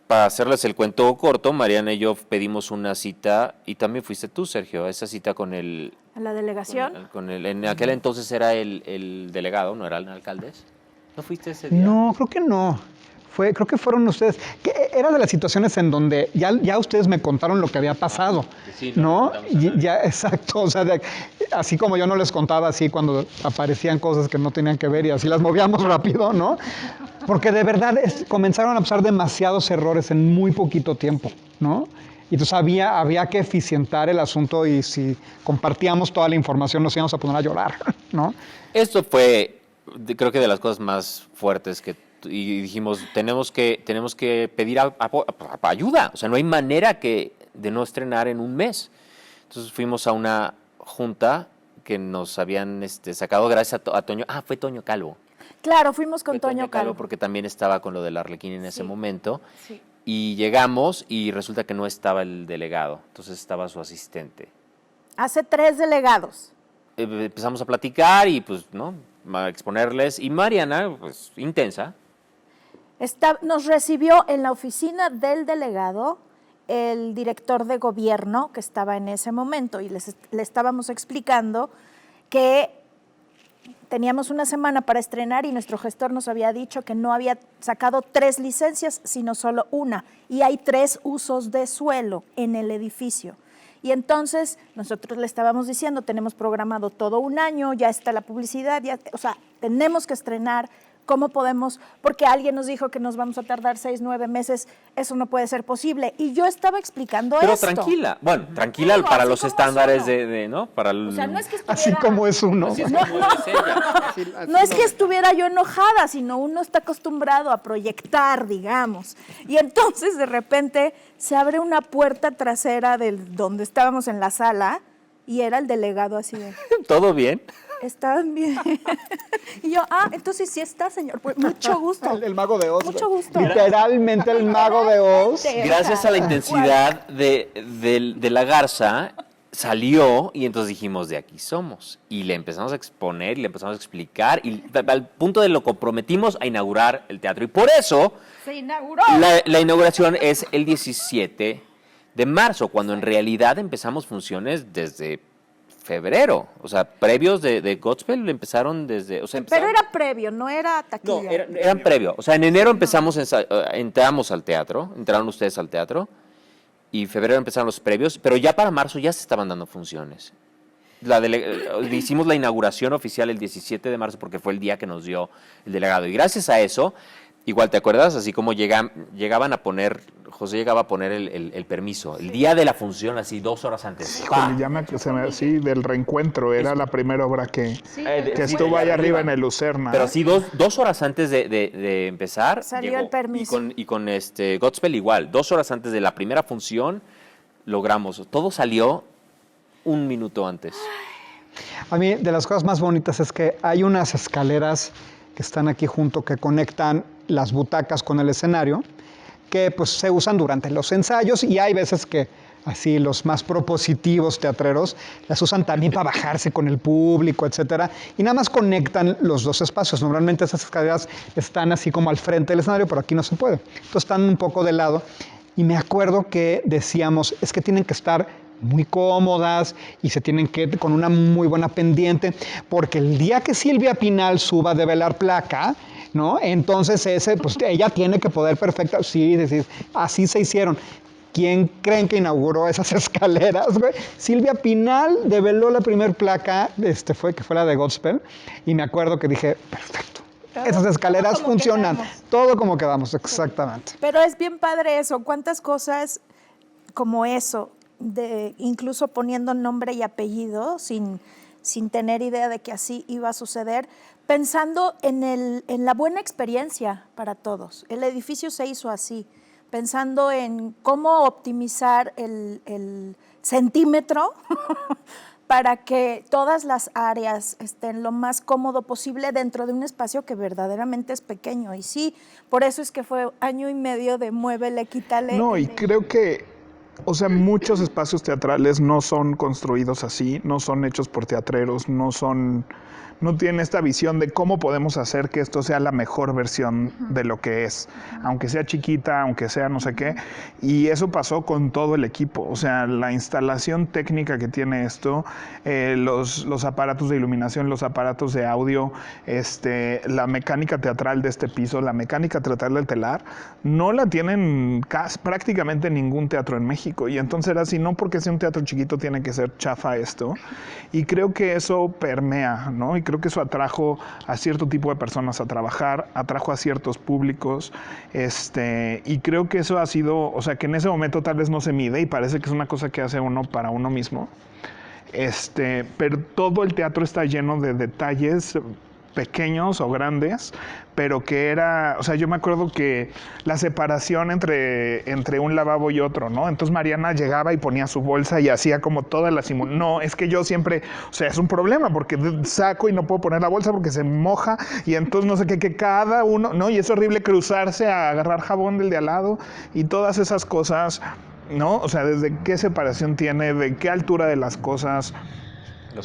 para hacerles el cuento corto, Mariana y yo pedimos una cita, y también fuiste tú, Sergio, a esa cita con el... ¿A la delegación? En aquel entonces era el delegado, ¿no era el alcaldes? ¿No fuiste ese día? No, creo que no. Creo que fueron ustedes. Que era de las situaciones en donde ya ustedes me contaron lo que había pasado, Sí, ¿no? Ya, exacto. O sea, así como yo no les contaba así cuando aparecían cosas que no tenían que ver y así las movíamos rápido, ¿no? Porque de verdad comenzaron a pasar demasiados errores en muy poquito tiempo, ¿no? Y entonces había que eficientar el asunto y si compartíamos toda la información nos íbamos a poner a llorar, ¿no? Esto fue, creo que de las cosas más fuertes y dijimos, tenemos que pedir ayuda. O sea, no hay manera de no estrenar en un mes. Entonces fuimos a una junta que nos habían sacado gracias a Toño. Fue Toño Calvo. Claro, fuimos con Fue Toño Calvo. porque también estaba con lo del Arlequín en ese momento. Sí. Y llegamos y resulta que no estaba el delegado. Entonces estaba su asistente. Hace 3 delegados. Empezamos a platicar y pues, ¿no? A exponerles. Y Mariana, pues, intensa. Nos recibió en la oficina del delegado el director de gobierno que estaba en ese momento y le estábamos explicando que teníamos una semana para estrenar y nuestro gestor nos había dicho que no había sacado 3 licencias, sino solo 1. Y hay 3 usos de suelo en el edificio. Y entonces nosotros le estábamos diciendo, tenemos programado todo 1 año, ya está la publicidad, o sea, tenemos que estrenar. ¿Cómo podemos? Porque alguien nos dijo que nos vamos a tardar 6, 9 meses. Eso no puede ser posible. Y yo estaba explicando Pero esto. tranquila. Bueno, tranquila Digo, para así los como estándares es ¿no? Para O sea, no es que estuviera... Así como es uno. Así es como es ella. No es que estuviera yo enojada, sino uno está acostumbrado a proyectar, digamos. Y entonces, de repente, se abre una puerta trasera donde estábamos en la sala y era el delegado así de... ¿Todo bien? ¿Están bien? Y yo, entonces sí está, señor. Pues mucho gusto. El mago de Oz. Mucho gusto. Literalmente el mago de Oz. Gracias a la intensidad de la garza, salió y entonces dijimos, de aquí somos. Y le empezamos a exponer y le empezamos a explicar y al punto de lo comprometimos a inaugurar el teatro. Y por eso Se inauguró. la inauguración es el 17 de marzo, cuando en realidad empezamos funciones desde febrero. O sea, previos de Godspell empezaron desde... O sea, Pero era previo, no era taquilla. No, eran previo. O sea, en enero entramos al teatro, entraron ustedes al teatro, y en febrero empezaron los previos, pero ya para marzo ya se estaban dando funciones. Hicimos la inauguración oficial el 17 de marzo porque fue el día que nos dio el delegado. Y gracias a eso, igual, ¿te acuerdas? Así como llegaban a poner, José llegaba a poner el permiso, el día de la función, así 2 horas antes. Sí, del reencuentro, era la primera obra que estuvo ahí arriba en el Lucerna. Pero sí, 2 horas antes de empezar. Salió llegó. el permiso. Y con Godspell igual, 2 horas antes de la primera función, logramos. Todo salió 1 minuto antes. A mí, de las cosas más bonitas es que hay unas escaleras que están aquí junto que conectan las butacas con el escenario, que pues se usan durante los ensayos, y hay veces que así los más propositivos teatreros las usan también para bajarse con el público, etcétera, y nada más conectan los dos espacios. Normalmente esas escaleras están así como al frente del escenario, pero aquí no se puede. Entonces están un poco de lado, y me acuerdo que decíamos, es que tienen que estar muy cómodas y se tienen que con una muy buena pendiente, porque el día que Silvia Pinal suba de velar placa, ¿no? Entonces pues ella tiene que poder perfecta, sí, decir, así se hicieron. ¿Quién creen que inauguró esas escaleras, güey? Silvia Pinal develó la primer placa, que fue la de Godspell, y me acuerdo que dije, perfecto. Esas escaleras funcionan, todo como quedamos, exactamente. Pero es bien padre eso, cuántas cosas como eso, incluso poniendo nombre y apellido, sin tener idea de que así iba a suceder, pensando en la buena experiencia para todos. El edificio se hizo así, pensando en cómo optimizar el centímetro para que todas las áreas estén lo más cómodo posible dentro de un espacio que verdaderamente es pequeño. Y sí, por eso es que fue 1 año y medio de muévele, quítale. No, y creo que, o sea, muchos espacios teatrales no son construidos así, no son hechos por teatreros, no tienen esta visión de cómo podemos hacer que esto sea la mejor versión de lo que es, aunque sea chiquita, aunque sea no sé qué. Y eso pasó con todo el equipo. O sea, la instalación técnica que tiene esto, los aparatos de iluminación, los aparatos de audio, la mecánica teatral de este piso, la mecánica teatral del telar, no la tienen prácticamente ningún teatro en México. Y entonces era así, no porque sea un teatro chiquito tiene que ser chafa esto. Y creo que eso permea, ¿no? Y creo que eso atrajo a cierto tipo de personas a trabajar, atrajo a ciertos públicos, y creo que eso ha sido, o sea, que en ese momento tal vez no se mide y parece que es una cosa que hace uno para uno mismo, pero todo el teatro está lleno de detalles pequeños o grandes, pero que era, o sea, yo me acuerdo que la separación entre un lavabo y otro, ¿no? Entonces Mariana llegaba y ponía su bolsa y hacía como toda la simulación. No, es que yo siempre, o sea, es un problema porque saco y no puedo poner la bolsa porque se moja y entonces no sé qué, que cada uno, ¿no? Y es horrible cruzarse a agarrar jabón del de al lado y todas esas cosas, ¿no? O sea, desde qué separación tiene, de qué altura de las cosas,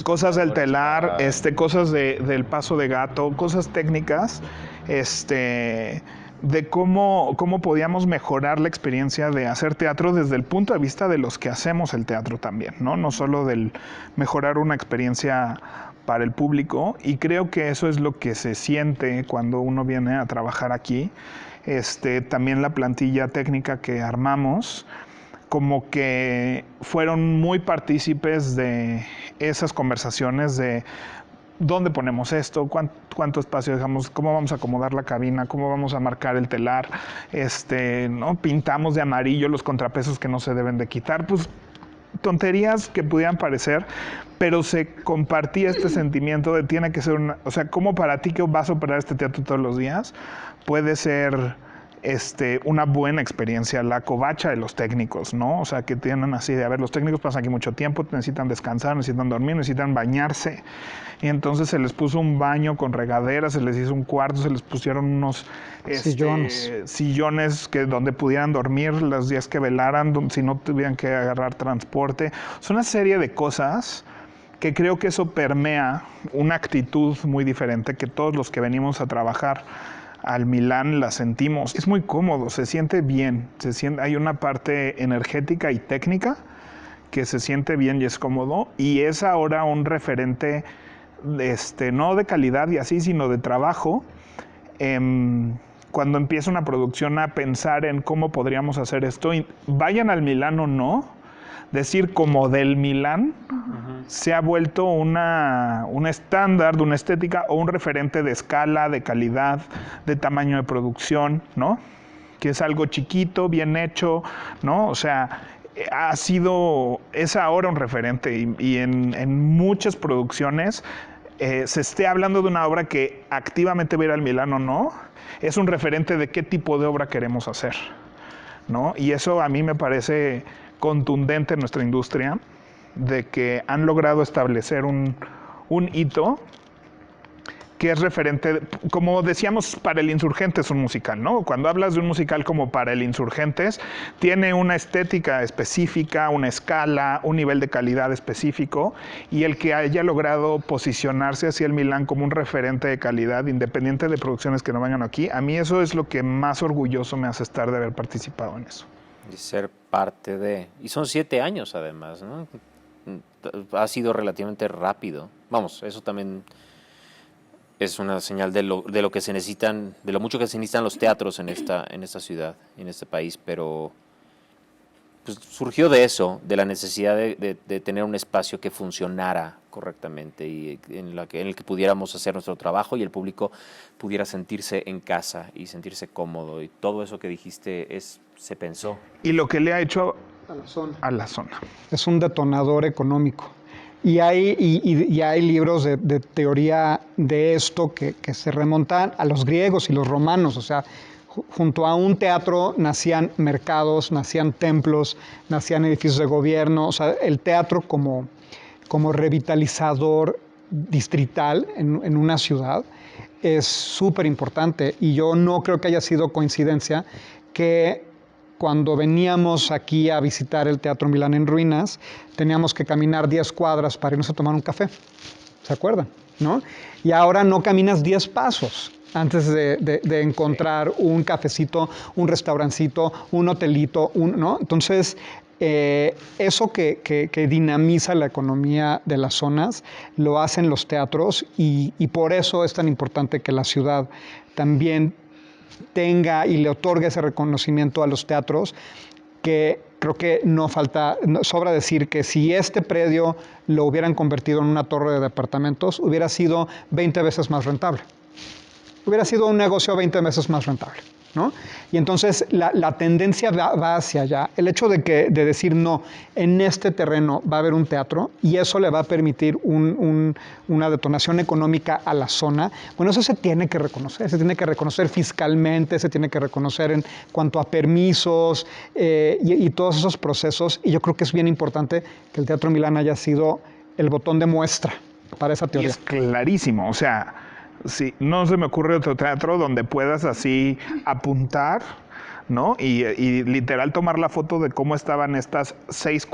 cosas del telar, cosas del paso de gato, cosas técnicas, de cómo podíamos mejorar la experiencia de hacer teatro desde el punto de vista de los que hacemos el teatro también, ¿no? No solo del mejorar una experiencia para el público, y creo que eso es lo que se siente cuando uno viene a trabajar aquí. También la plantilla técnica que armamos, como que fueron muy partícipes de esas conversaciones de dónde ponemos esto, cuánto espacio dejamos, cómo vamos a acomodar la cabina, cómo vamos a marcar el telar, ¿no? Pintamos de amarillo los contrapesos que no se deben de quitar, pues tonterías que pudieran parecer, pero se compartía este sentimiento de tiene que ser o sea, como para ti que vas a operar este teatro todos los días, puede ser una buena experiencia, la covacha de los técnicos, ¿no? O sea, que tienen así de, a ver, los técnicos pasan aquí mucho tiempo, necesitan descansar, necesitan dormir, necesitan bañarse. Y entonces se les puso un baño con regadera, se les hizo un cuarto, se les pusieron unos sillones donde pudieran dormir los días que velaran, si no tuvieran que agarrar transporte. Es una serie de cosas que creo que eso permea una actitud muy diferente que todos los que venimos a trabajar al Milán la sentimos. Es muy cómodo, se siente bien, hay una parte energética y técnica que se siente bien y es cómodo, y es ahora un referente, no de calidad y así, sino de trabajo. Cuando empieza una producción a pensar en cómo podríamos hacer esto, vayan al Milán o no, decir como del Milán se ha vuelto un estándar de una estética o un referente de escala, de calidad, de tamaño de producción, ¿no? Que es algo chiquito, bien hecho, ¿no? O sea, es ahora un referente y en muchas producciones se esté hablando de una obra que activamente va a ir al Milán o no, es un referente de qué tipo de obra queremos hacer, ¿no? Y eso a mí me parece contundente en nuestra industria, de que han logrado establecer un hito que es referente, como decíamos, para el Insurgentes un musical, ¿no? Cuando hablas de un musical como para el Insurgentes, tiene una estética específica, una escala, un nivel de calidad específico, y el que haya logrado posicionarse hacia el Milán como un referente de calidad, independiente de producciones que no vengan aquí, a mí eso es lo que más orgulloso me hace estar de haber participado en eso. Y ser parte de... Y son 7 años además, ¿no? Ha sido relativamente rápido. Vamos, eso también es una señal de lo que se necesitan, de lo mucho que se necesitan los teatros en esta ciudad, en este país, pero pues, surgió de eso, de la necesidad de tener un espacio que funcionara correctamente y en el que pudiéramos hacer nuestro trabajo y el público pudiera sentirse en casa y sentirse cómodo, y todo eso que dijiste se pensó. Y lo que le ha hecho a la zona. Es un detonador económico. Y hay libros de teoría de esto que se remontan a los griegos y los romanos. O sea, junto a un teatro nacían mercados, nacían templos, nacían edificios de gobierno. O sea, el teatro como revitalizador distrital en una ciudad es súper importante. Y yo no creo que haya sido coincidencia que cuando veníamos aquí a visitar el Teatro Milán en ruinas, teníamos que caminar 10 cuadras para irnos a tomar un café. ¿Se acuerdan? ¿No? Y ahora no caminas 10 pasos antes de encontrar un cafecito, un restaurancito, un hotelito, ¿no? Entonces, eso que dinamiza la economía de las zonas lo hacen los teatros y por eso es tan importante que la ciudad también tenga y le otorgue ese reconocimiento a los teatros, que creo que sobra decir que si este predio lo hubieran convertido en una torre de departamentos, hubiera sido 20 veces más rentable. Hubiera sido un negocio 20 veces más rentable, ¿no? Y entonces la tendencia va hacia allá. El hecho de decir no, en este terreno va a haber un teatro y eso le va a permitir una detonación económica a la zona, bueno, eso se tiene que reconocer fiscalmente, se tiene que reconocer en cuanto a permisos y todos esos procesos, y yo creo que es bien importante que el Teatro Milán haya sido el botón de muestra para esa teoría. Y es clarísimo, o sea, sí, no se me ocurre otro teatro donde puedas así apuntar, ¿no? Y literal tomar la foto de cómo estaban estas 6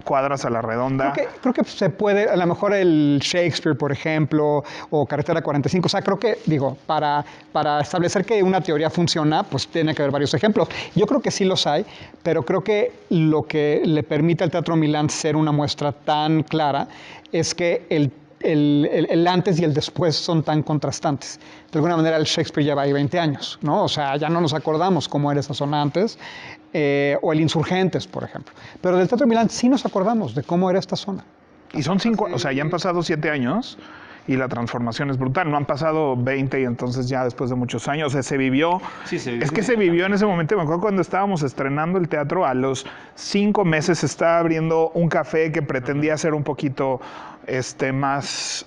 cuadras a la redonda. Creo que se puede, a lo mejor el Shakespeare, por ejemplo, o Carretera 45, o sea, creo que, para establecer que una teoría funciona, pues tiene que haber varios ejemplos. Yo creo que sí los hay, pero creo que lo que le permite al Teatro Milán ser una muestra tan clara es que el antes y el después son tan contrastantes. De alguna manera el Shakespeare lleva ahí 20 años, ¿no? O sea, ya no nos acordamos cómo era esa zona antes, o el Insurgentes, por ejemplo. Pero del Teatro Milán sí nos acordamos de cómo era esta zona. Y son 5, o sea, ya han pasado 7 años y la transformación es brutal. No han pasado 20 y entonces ya después de muchos años, o sea, se vivió. Sí, es que se vivió en ese momento. Me acuerdo cuando estábamos estrenando el teatro, a los 5 meses se estaba abriendo un café que pretendía ser un poquito más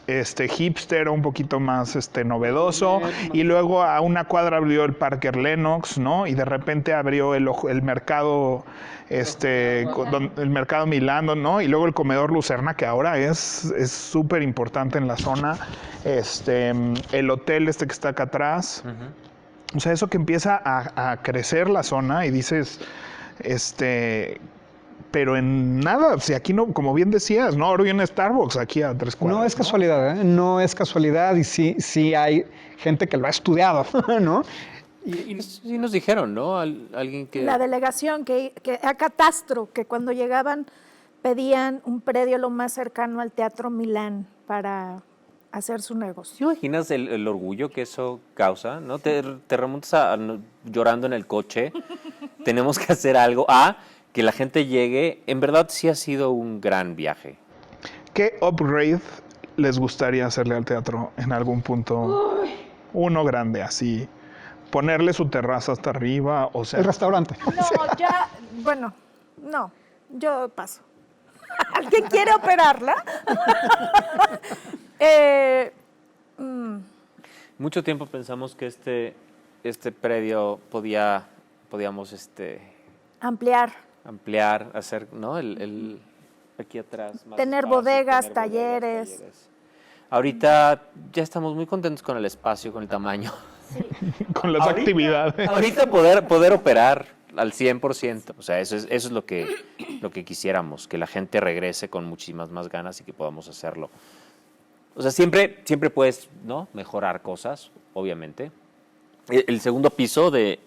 hipster, un poquito más novedoso, y luego a una cuadra abrió el Parker Lennox, ¿no? Y de repente abrió el mercado el mercado Milán, ¿no? Y luego el comedor Lucerna, que ahora es súper importante en la zona, el hotel que está acá atrás. O sea, eso que empieza a crecer la zona y dices, pero en nada, si aquí no, como bien decías, no, ahora viene Starbucks aquí a 3 cuadras. No es casualidad, ¿eh? No es casualidad, y sí hay gente que lo ha estudiado, ¿no? Y nos dijeron, ¿no? Alguien que... La delegación, que a Catastro, que cuando llegaban pedían un predio lo más cercano al Teatro Milán para hacer su negocio. ¿Te imaginas el orgullo que eso causa? ¿No? Te remontas llorando en el coche. Tenemos que hacer algo. Que la gente llegue. En verdad sí ha sido un gran viaje. ¿Qué upgrade les gustaría hacerle al teatro en algún punto? Uno grande, así. Ponerle su terraza hasta arriba, o sea... El restaurante. No, ya, bueno, no, yo paso. ¿Alguien quiere operarla? Mucho tiempo pensamos que este predio podíamos Ampliar, hacer, ¿no? El aquí atrás. Más tener espacio, bodegas, tener talleres. Ahorita ya estamos muy contentos con el espacio, con el tamaño. Con las actividades. Ahorita poder operar al 100%. O sea, eso es lo que quisiéramos, que la gente regrese con muchísimas más ganas y que podamos hacerlo. O sea, siempre puedes, ¿no?, mejorar cosas, obviamente. El segundo piso del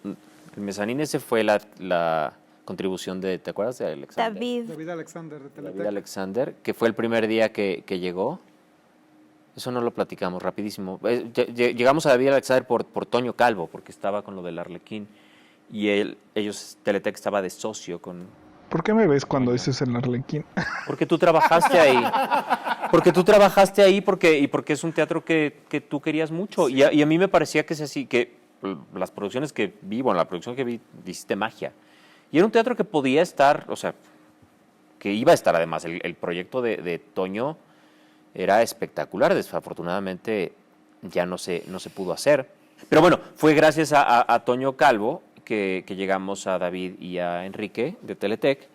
mezanín, ese fue la contribución de, ¿te acuerdas de Alexander? David Alexander de Teletec. David Alexander, que fue el primer día que llegó. Eso no lo platicamos, rapidísimo. Llegamos a David Alexander por Toño Calvo, porque estaba con lo del Arlequín. Y Teletec estaba de socio con... ¿Por qué me ves cuando dices el Arlequín? Porque tú trabajaste ahí. Porque es un teatro que tú querías mucho. Y a mí me parecía que es así, que las producciones que vi, la producción que vi, hiciste magia. Y era un teatro que podía estar, o sea, que iba a estar además. El proyecto de Toño era espectacular. Desafortunadamente ya no se pudo hacer. Pero bueno, fue gracias a Toño Calvo que llegamos a David y a Enrique de Teletec.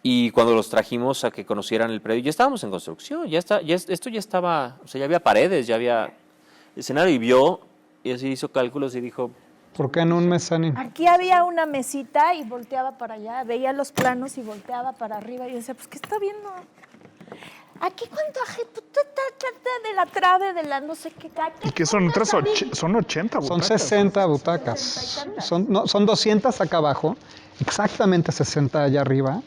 Y cuando los trajimos a que conocieran el predio, ya estábamos en construcción. Esto ya estaba, o sea, ya había paredes, ya había escenario. Y así hizo cálculos y dijo... ¿Por qué no un mezanín? Aquí había una mesita y volteaba para allá, veía los planos y volteaba para arriba. Y yo decía, pues, ¿qué está viendo? Aquí cuánto de la trave, de la no sé qué. ¿Y qué son otras? Son 80 butacas. Son 60 butacas. Son 200 acá abajo, exactamente 60 allá arriba.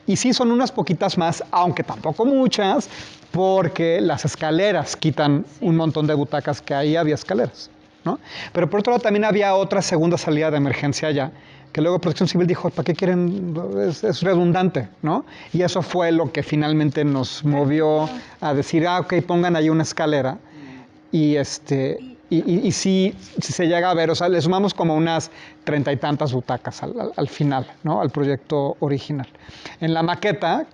Y sí, son unas poquitas más, aunque tampoco muchas, porque las escaleras quitan un montón de butacas, que ahí había escaleras, ¿no? Pero por otro lado también había otra segunda salida de emergencia allá, que luego Protección Civil dijo, ¿para qué quieren? Es redundante, ¿no? Y eso fue lo que finalmente nos movió a decir, ok, pongan ahí una escalera. Y sí se llega a ver, o sea, le sumamos como unas 30 y tantas butacas al final, ¿no?, al proyecto original. En la maqueta,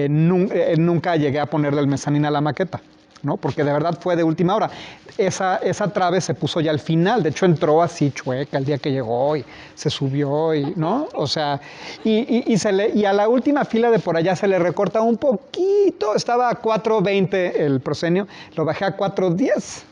nunca llegué a ponerle el mezanín a la maqueta, ¿no?, porque de verdad fue de última hora. Esa trave se puso ya al final, de hecho entró así chueca el día que llegó y se subió, ¿no? O sea, y a la última fila de por allá se le recorta un poquito, estaba a 4.20 el proscenio, lo bajé a 4.10,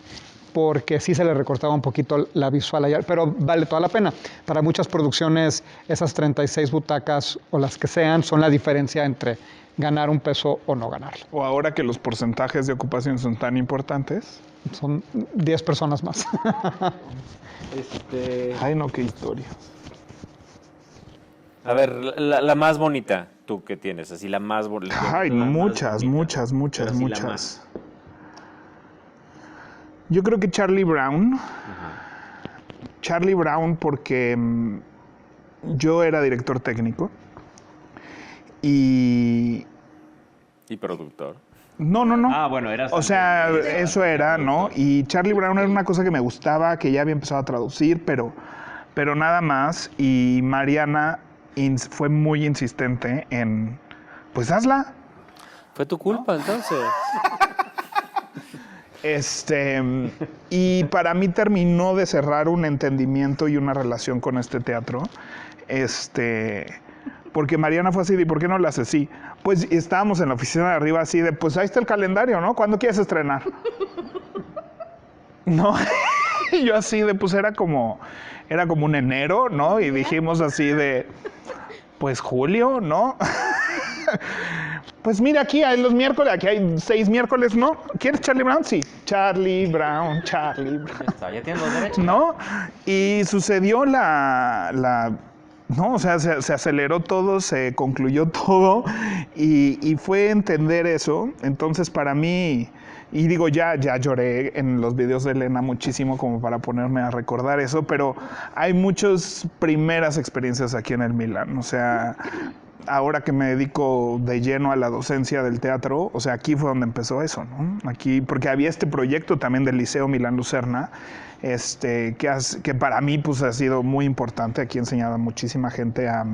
porque sí se le recortaba un poquito la visual allá, pero vale toda la pena. Para muchas producciones, esas 36 butacas o las que sean, son la diferencia entre ganar un peso o no ganarlo. O ahora que los porcentajes de ocupación son tan importantes. Son 10 personas más. Ay, no, qué historia. A ver, la más bonita, tú que tienes, así la más bonita. Ay, muchas. Yo creo que Charlie Brown. Charlie Brown porque yo era director técnico y productor. No. Bueno, eras... O sea, eso era, ¿no? Y Charlie Brown era una cosa que me gustaba, que ya había empezado a traducir, pero nada más. Y Mariana fue muy insistente en, pues hazla. Fue tu culpa, entonces. Y para mí terminó de cerrar un entendimiento y una relación con este teatro. Porque Mariana fue así de, ¿por qué no la haces así? Pues estábamos en la oficina de arriba así de, pues ahí está el calendario, ¿no? ¿Cuándo quieres estrenar? No, y yo así de, pues era como un enero, ¿no? Y dijimos así de, pues julio, ¿no? Pues mira, aquí hay los miércoles, aquí hay 6 miércoles, ¿no? ¿Quieres Charlie Brown? Sí, Charlie Brown. Ya tienes los derechos. ¿No? Y sucedió la No, o sea, se aceleró todo, se concluyó todo y fue entender eso. Entonces, para mí, y digo, ya lloré en los videos de Elena muchísimo como para ponerme a recordar eso, pero hay muchas primeras experiencias aquí en el Milan. O sea, ahora que me dedico de lleno a la docencia del teatro, o sea, aquí fue donde empezó eso, ¿no? Aquí, porque había este proyecto también del Liceo Milán Lucerna, que para mí pues ha sido muy importante. Aquí he enseñado a muchísima gente a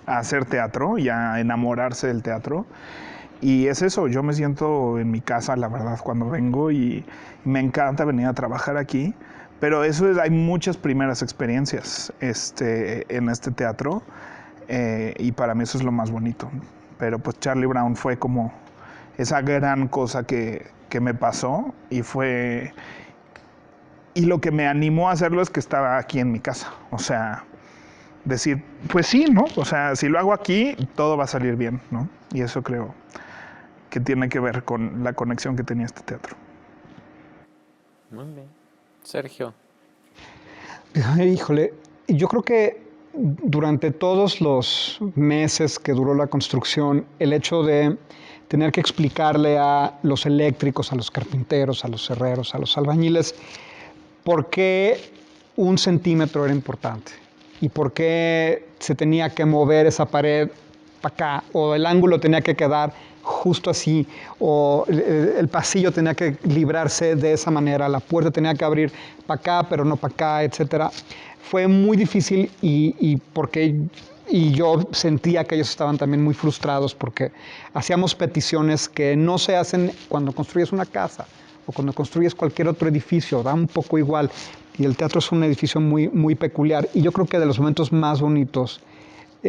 hacer teatro y a enamorarse del teatro. Y es eso, yo me siento en mi casa, la verdad, cuando vengo y me encanta venir a trabajar aquí. Pero eso es, hay muchas primeras experiencias en este teatro y para mí eso es lo más bonito. Pero pues Charlie Brown fue como esa gran cosa que me pasó y lo que me animó a hacerlo es que estaba aquí en mi casa. O sea, decir, pues sí, ¿no? O sea, si lo hago aquí, todo va a salir bien, ¿no? Y eso creo que tiene que ver con la conexión que tenía este teatro. Muy bien. Sergio. Híjole, yo creo que durante todos los meses que duró la construcción, el hecho de tener que explicarle a los eléctricos, a los carpinteros, a los herreros, a los albañiles, por qué 1 centímetro era importante y por qué se tenía que mover esa pared para acá, o el ángulo tenía que quedar justo así, o el pasillo tenía que librarse de esa manera, la puerta tenía que abrir para acá, pero no para acá, etcétera. Fue muy difícil y yo sentía que ellos estaban también muy frustrados porque hacíamos peticiones que no se hacen cuando construyes una casa o cuando construyes cualquier otro edificio, da un poco igual. Y el teatro es un edificio muy, muy peculiar. Y yo creo que de los momentos más bonitos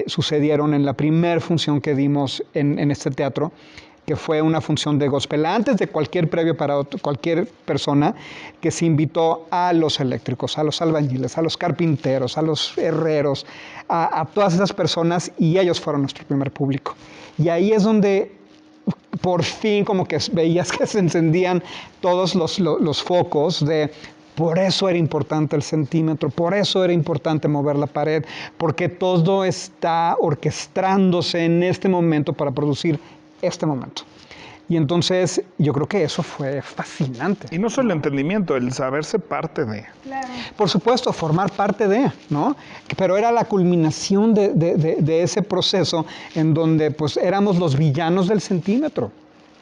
sucedieron en la primera función que dimos en este teatro, que fue una función de gospel, antes de cualquier previo para cualquier persona, que se invitó a los eléctricos, a los albañiles, a los carpinteros, a los herreros, a todas esas personas, y ellos fueron nuestro primer público. Y ahí es donde por fin como que veías que se encendían todos los focos de... Por eso era importante el centímetro, por eso era importante mover la pared, porque todo está orquestándose en este momento para producir este momento. Y entonces yo creo que eso fue fascinante. Y no solo el entendimiento, el saberse parte de. Claro. Por supuesto, formar parte de, ¿no? Pero era la culminación de ese proceso en donde pues éramos los villanos del centímetro.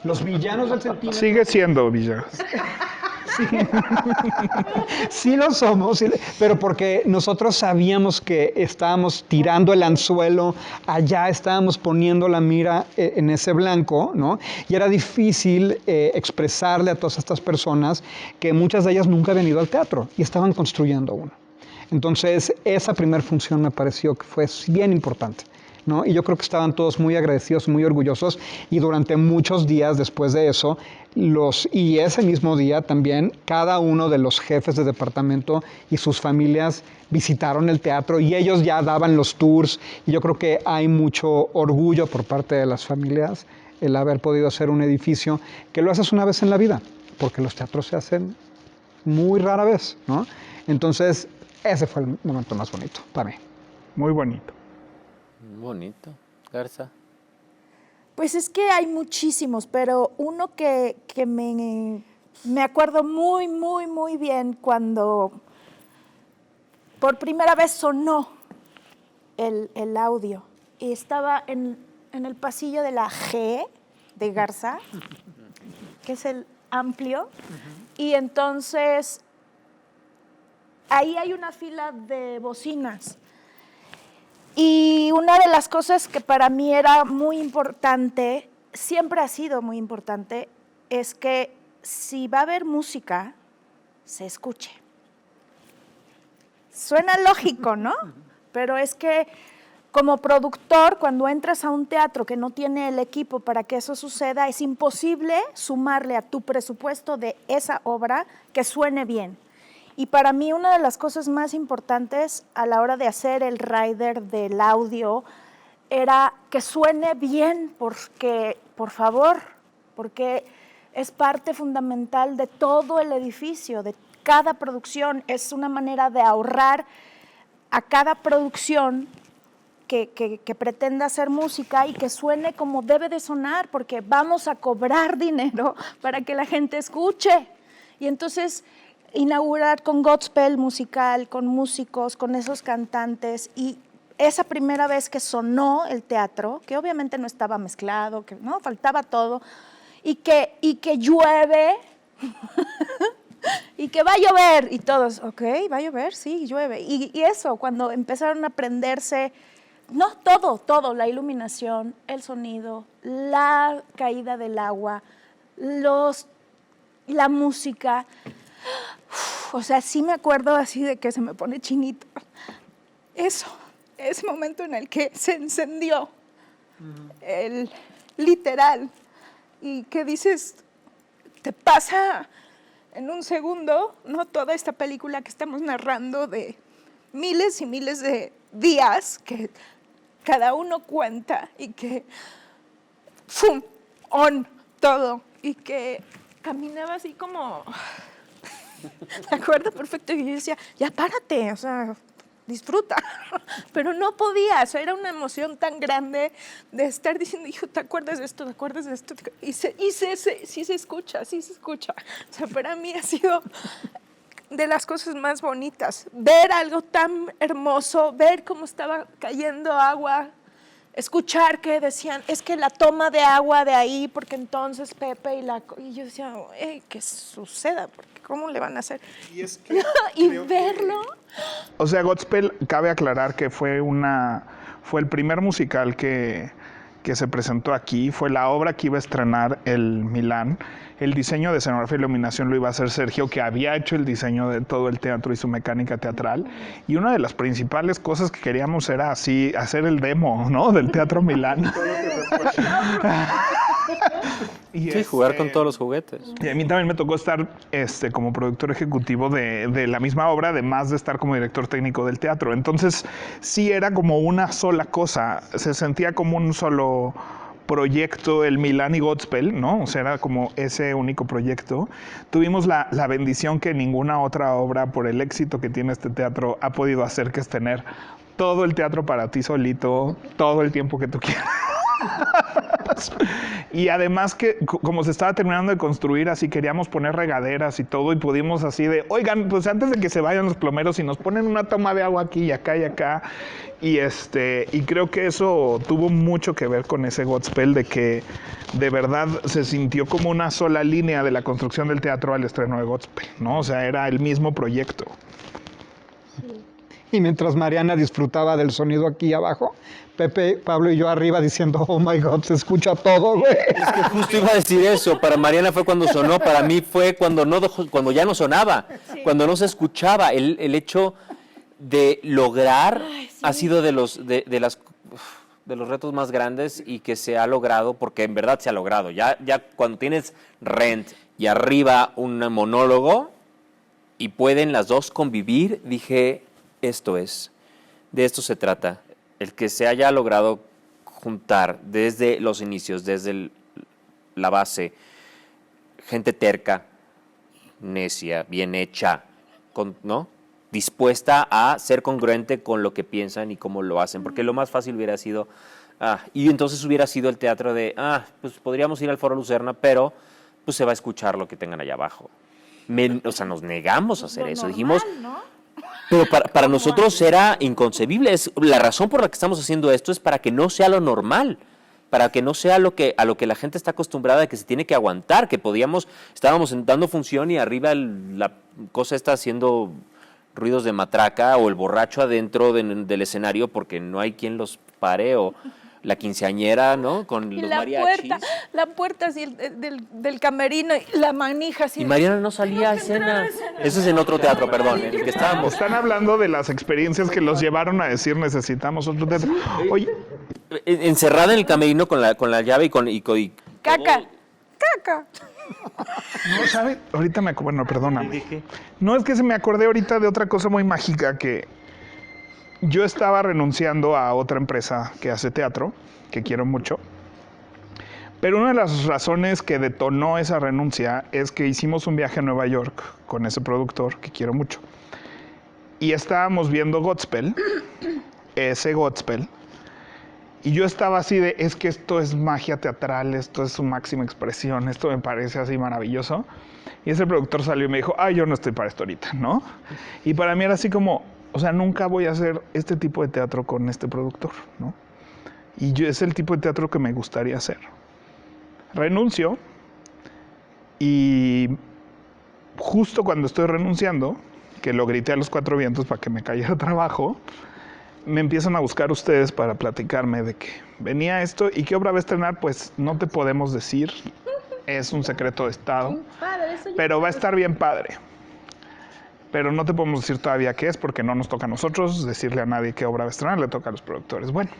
Los villanos del centímetro. Sigue siendo Villegas. Sí lo somos, pero porque nosotros sabíamos que estábamos tirando el anzuelo, allá estábamos poniendo la mira en ese blanco, ¿no? Y era difícil expresarle a todas estas personas que muchas de ellas nunca habían ido al teatro y estaban construyendo uno. Entonces, esa primera función me pareció que fue bien importante, ¿no? Y yo creo que estaban todos muy agradecidos, muy orgullosos, y durante muchos días después de eso, y ese mismo día también, cada uno de los jefes de departamento y sus familias visitaron el teatro y ellos ya daban los tours, y yo creo que hay mucho orgullo por parte de las familias el haber podido hacer un edificio que lo haces una vez en la vida, porque los teatros se hacen muy rara vez, ¿no? Entonces, ese fue el momento más bonito para mí. Muy bonito. Bonito. Garza. Pues es que hay muchísimos, pero uno que me acuerdo muy, muy, muy bien cuando por primera vez sonó el audio. Y estaba en el pasillo de la G de Garza, que es el amplio, y entonces ahí hay una fila de bocinas. Y una de las cosas que para mí era muy importante, siempre ha sido muy importante, es que si va a haber música, se escuche. Suena lógico, ¿no? Pero es que como productor, cuando entras a un teatro que no tiene el equipo para que eso suceda, es imposible sumarle a tu presupuesto de esa obra que suene bien. Y para mí una de las cosas más importantes a la hora de hacer el rider del audio era que suene bien, porque, por favor, porque es parte fundamental de todo el edificio, de cada producción. Es una manera de ahorrar a cada producción que pretenda hacer música y que suene como debe de sonar, porque vamos a cobrar dinero para que la gente escuche. Y entonces inaugurar con gospel musical, con músicos, con esos cantantes, y esa primera vez que sonó el teatro, que obviamente no estaba mezclado, que no faltaba todo, y que llueve y que va a llover, y todos, ok, va a llover, sí, llueve. Y eso, cuando empezaron a prenderse, no, todo, la iluminación, el sonido, la caída del agua, la música. O sea, sí me acuerdo así de que se me pone chinito. Eso, ese momento en el que se encendió, el literal, y que dices, te pasa en un segundo, ¿no? Toda esta película que estamos narrando de miles y miles de días que cada uno cuenta y que ¡fum! On, todo, y que caminaba así como, me acuerdo perfecto, y yo decía, ya párate, o sea, disfruta, pero no podía, o sea, era una emoción tan grande de estar diciendo, hijo, ¿te acuerdas de esto? ¿Te acuerdas de esto? Y sí se escucha, o sea, para mí ha sido de las cosas más bonitas, ver algo tan hermoso, ver cómo estaba cayendo agua, escuchar que decían, es que la toma de agua de ahí, porque entonces Pepe y yo decía, que suceda, porque ¿cómo le van a hacer? Y es que y verlo. O sea, Godspell, cabe aclarar que fue el primer musical que se presentó aquí, fue la obra que iba a estrenar el Milán. El diseño de escenografía y iluminación lo iba a hacer Sergio, que había hecho el diseño de todo el teatro y su mecánica teatral. Y una de las principales cosas que queríamos era así, hacer el demo, ¿no? Del Teatro Milán. Sí, jugar con todos los juguetes. Y a mí también me tocó estar como productor ejecutivo de la misma obra, además de estar como director técnico del teatro. Entonces, sí era como una sola cosa. Se sentía como un solo proyecto, el Milán y Godspell, ¿no? O sea, era como ese único proyecto. Tuvimos la bendición que ninguna otra obra, por el éxito que tiene este teatro, ha podido hacer, que es tener todo el teatro para ti solito, todo el tiempo que tú quieras. Y además que como se estaba terminando de construir, así queríamos poner regaderas y todo, y pudimos así de, oigan, pues antes de que se vayan los plomeros y nos ponen una toma de agua aquí y acá y acá, y creo que eso tuvo mucho que ver con ese Godspell, de que de verdad se sintió como una sola línea de la construcción del teatro al estreno de Godspell, ¿no? O sea, era el mismo proyecto. Y mientras Mariana disfrutaba del sonido aquí abajo, Pepe, Pablo y yo arriba diciendo, oh my God, se escucha todo, güey. Es que justo iba a decir eso. Para Mariana fue cuando sonó, para mí fue cuando ya no sonaba, sí. Cuando no se escuchaba. El hecho de lograr ha sido de los retos más grandes y que se ha logrado, porque en verdad se ha logrado. Ya cuando tienes Rent y arriba un monólogo y pueden las dos convivir, dije, de esto se trata. El que se haya logrado juntar desde los inicios, desde la base, gente terca, necia, bien hecha, ¿no? Dispuesta a ser congruente con lo que piensan y cómo lo hacen, porque lo más fácil hubiera sido, y entonces hubiera sido el teatro de, pues podríamos ir al Foro Lucerna, pero pues se va a escuchar lo que tengan allá abajo. O sea, nos negamos a hacer eso, normal, dijimos... ¿no? Pero para nosotros era inconcebible. La razón por la que estamos haciendo esto es para que no sea lo normal, para que no sea a lo que la gente está acostumbrada, que se tiene que aguantar, que estábamos dando función y arriba la cosa está haciendo ruidos de matraca, o el borracho adentro del escenario porque no hay quien los pare, o la quinceañera, ¿no? Con los mariachis. La puerta así del camerino y la manija así. Y Mariana no salía a escena. Eso es en otro teatro, perdón, en el que estábamos. Están hablando de las experiencias que los llevaron a decir necesitamos otro teatro. Oye, encerrada en el camerino con la llave y con caca. No, ¿sabe? Ahorita bueno, perdóname. No, es que se me acordé ahorita de otra cosa muy mágica, que yo estaba renunciando a otra empresa que hace teatro, que quiero mucho. Pero una de las razones que detonó esa renuncia es que hicimos un viaje a Nueva York con ese productor, que quiero mucho. Y estábamos viendo Godspell, ese Godspell, Y yo estaba así de, es que esto es magia teatral, esto es su máxima expresión, esto me parece así maravilloso. Y ese productor salió y me dijo, yo no estoy para esto ahorita, ¿no? Y para mí era así como, o sea, nunca voy a hacer este tipo de teatro con este productor, ¿no? Y es el tipo de teatro que me gustaría hacer. Renuncio y justo cuando estoy renunciando, que lo grité a los 4 vientos para que me cayera trabajo, me empiezan a buscar ustedes para platicarme de que venía esto y qué obra va a estrenar, pues no te podemos decir, es un secreto de Estado, pero va a estar bien padre. Pero no te podemos decir todavía qué es porque no nos toca a nosotros decirle a nadie qué obra va a estrenar, le toca a los productores. Bueno,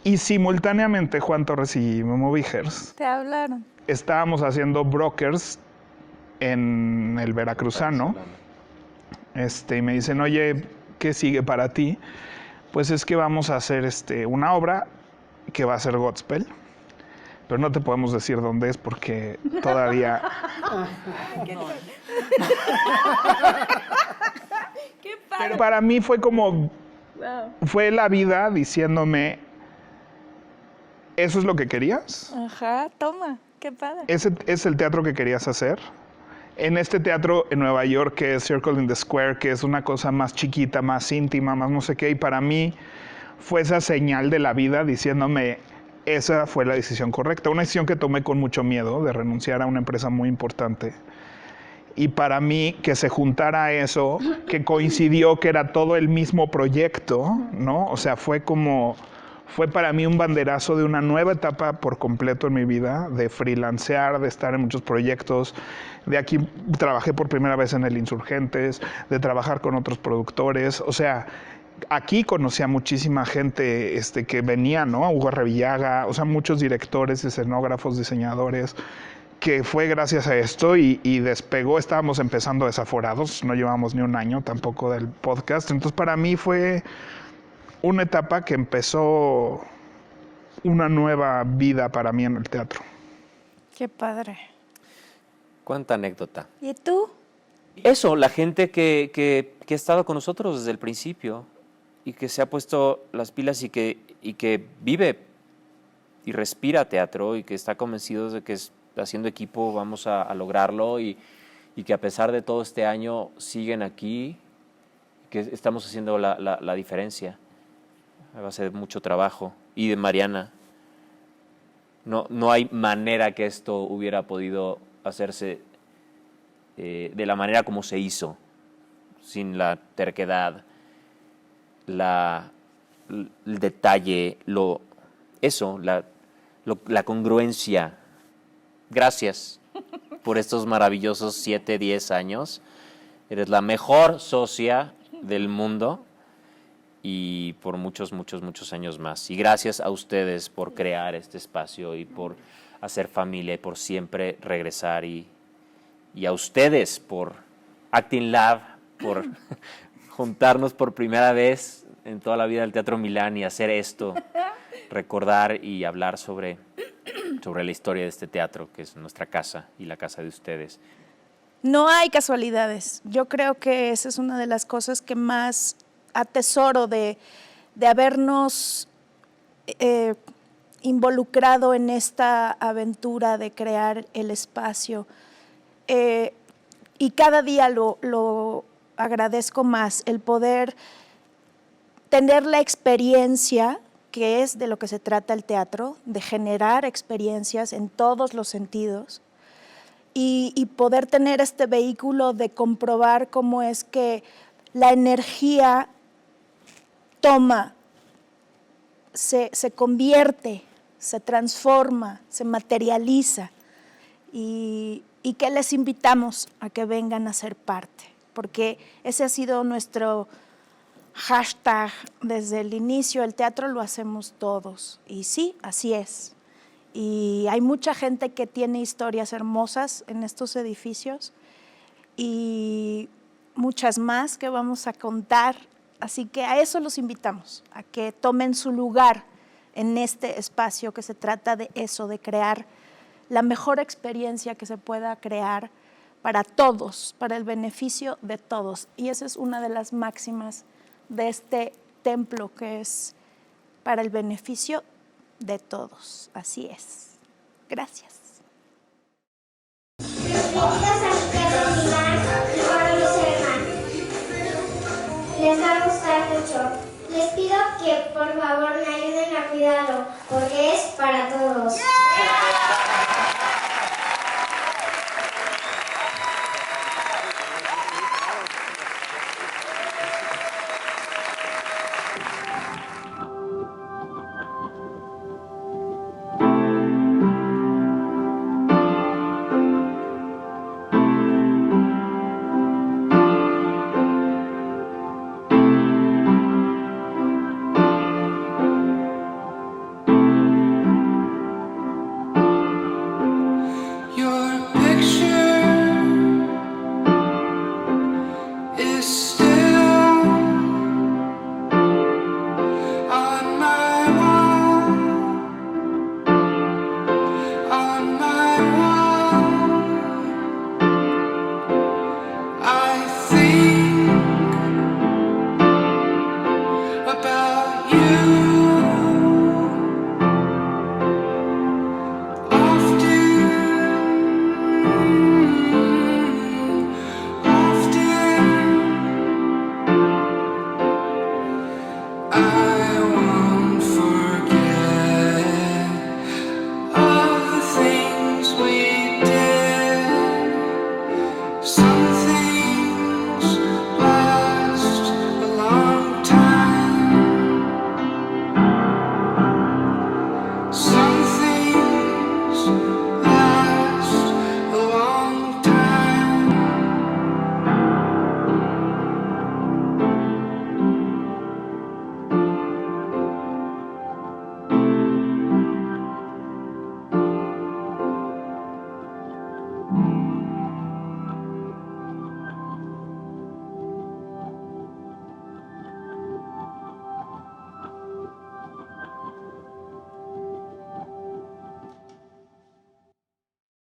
y simultáneamente Juan Torres y Memo Vigers Te hablaron. estábamos haciendo Brokers en el Veracruzano. Y me dicen, oye, ¿qué sigue para ti? Pues es que vamos a hacer una obra que va a ser Godspell, pero no te podemos decir dónde es porque todavía... Pero para mí fue como... Fue la vida diciéndome, ¿eso es lo que querías? Ajá, toma, qué padre. ¿Ese es el teatro que querías hacer? En este teatro en Nueva York, que es Circle in the Square, que es una cosa más chiquita, más íntima, más no sé qué, y para mí fue esa señal de la vida diciéndome, esa fue la decisión correcta. Una decisión que tomé con mucho miedo, de renunciar a una empresa muy importante. Y para mí, que se juntara eso, que coincidió que era todo el mismo proyecto, ¿no? O sea, fue para mí un banderazo de una nueva etapa por completo en mi vida, de freelancear, de estar en muchos proyectos. De aquí trabajé por primera vez en El Insurgentes, de trabajar con otros productores. O sea, aquí conocí a muchísima gente que venía, ¿no? Hugo Revillaga, o sea, muchos directores, escenógrafos, diseñadores, que fue gracias a esto y despegó. Estábamos empezando desaforados, no llevamos ni un año tampoco del podcast. Entonces, para mí fue una etapa que empezó una nueva vida para mí en el teatro. Qué padre. Cuánta anécdota. ¿Y tú? Eso, la gente que ha estado con nosotros desde el principio y que se ha puesto las pilas y que vive y respira teatro y que está convencido de que haciendo equipo vamos a lograrlo y que a pesar de todo este año siguen aquí, que estamos haciendo la diferencia. Va a ser mucho trabajo. Y de Mariana, no hay manera que esto hubiera podido hacerse de la manera como se hizo, sin la terquedad, el detalle, la congruencia. Gracias por estos maravillosos 7, 10 años. Eres la mejor socia del mundo y por muchos, muchos, muchos años más. Y gracias a ustedes por crear este espacio y por hacer familia y por siempre regresar y a ustedes por Acting Lab, por juntarnos por primera vez en toda la vida del Teatro Milán y hacer esto, recordar y hablar sobre la historia de este teatro, que es nuestra casa y la casa de ustedes. No hay casualidades. Yo creo que esa es una de las cosas que más atesoro de habernos involucrado en esta aventura de crear el espacio. Y cada día lo agradezco más, el poder tener la experiencia, que es de lo que se trata el teatro, de generar experiencias en todos los sentidos y poder tener este vehículo de comprobar cómo es que la energía toma, se convierte, se transforma, se materializa y que les invitamos a que vengan a ser parte, porque ese ha sido nuestro hashtag desde el inicio. El teatro lo hacemos todos y sí, así es. Y hay mucha gente que tiene historias hermosas en estos edificios y muchas más que vamos a contar. Así que a eso los invitamos, a que tomen su lugar en este espacio que se trata de eso, de crear la mejor experiencia que se pueda crear para todos, para el beneficio de todos. Y esa es una de las máximas de este templo, que es para el beneficio de todos. Así es. Gracias. Les va a gustar mucho. Les pido que por favor me ayuden a cuidarlo, porque es para todos. I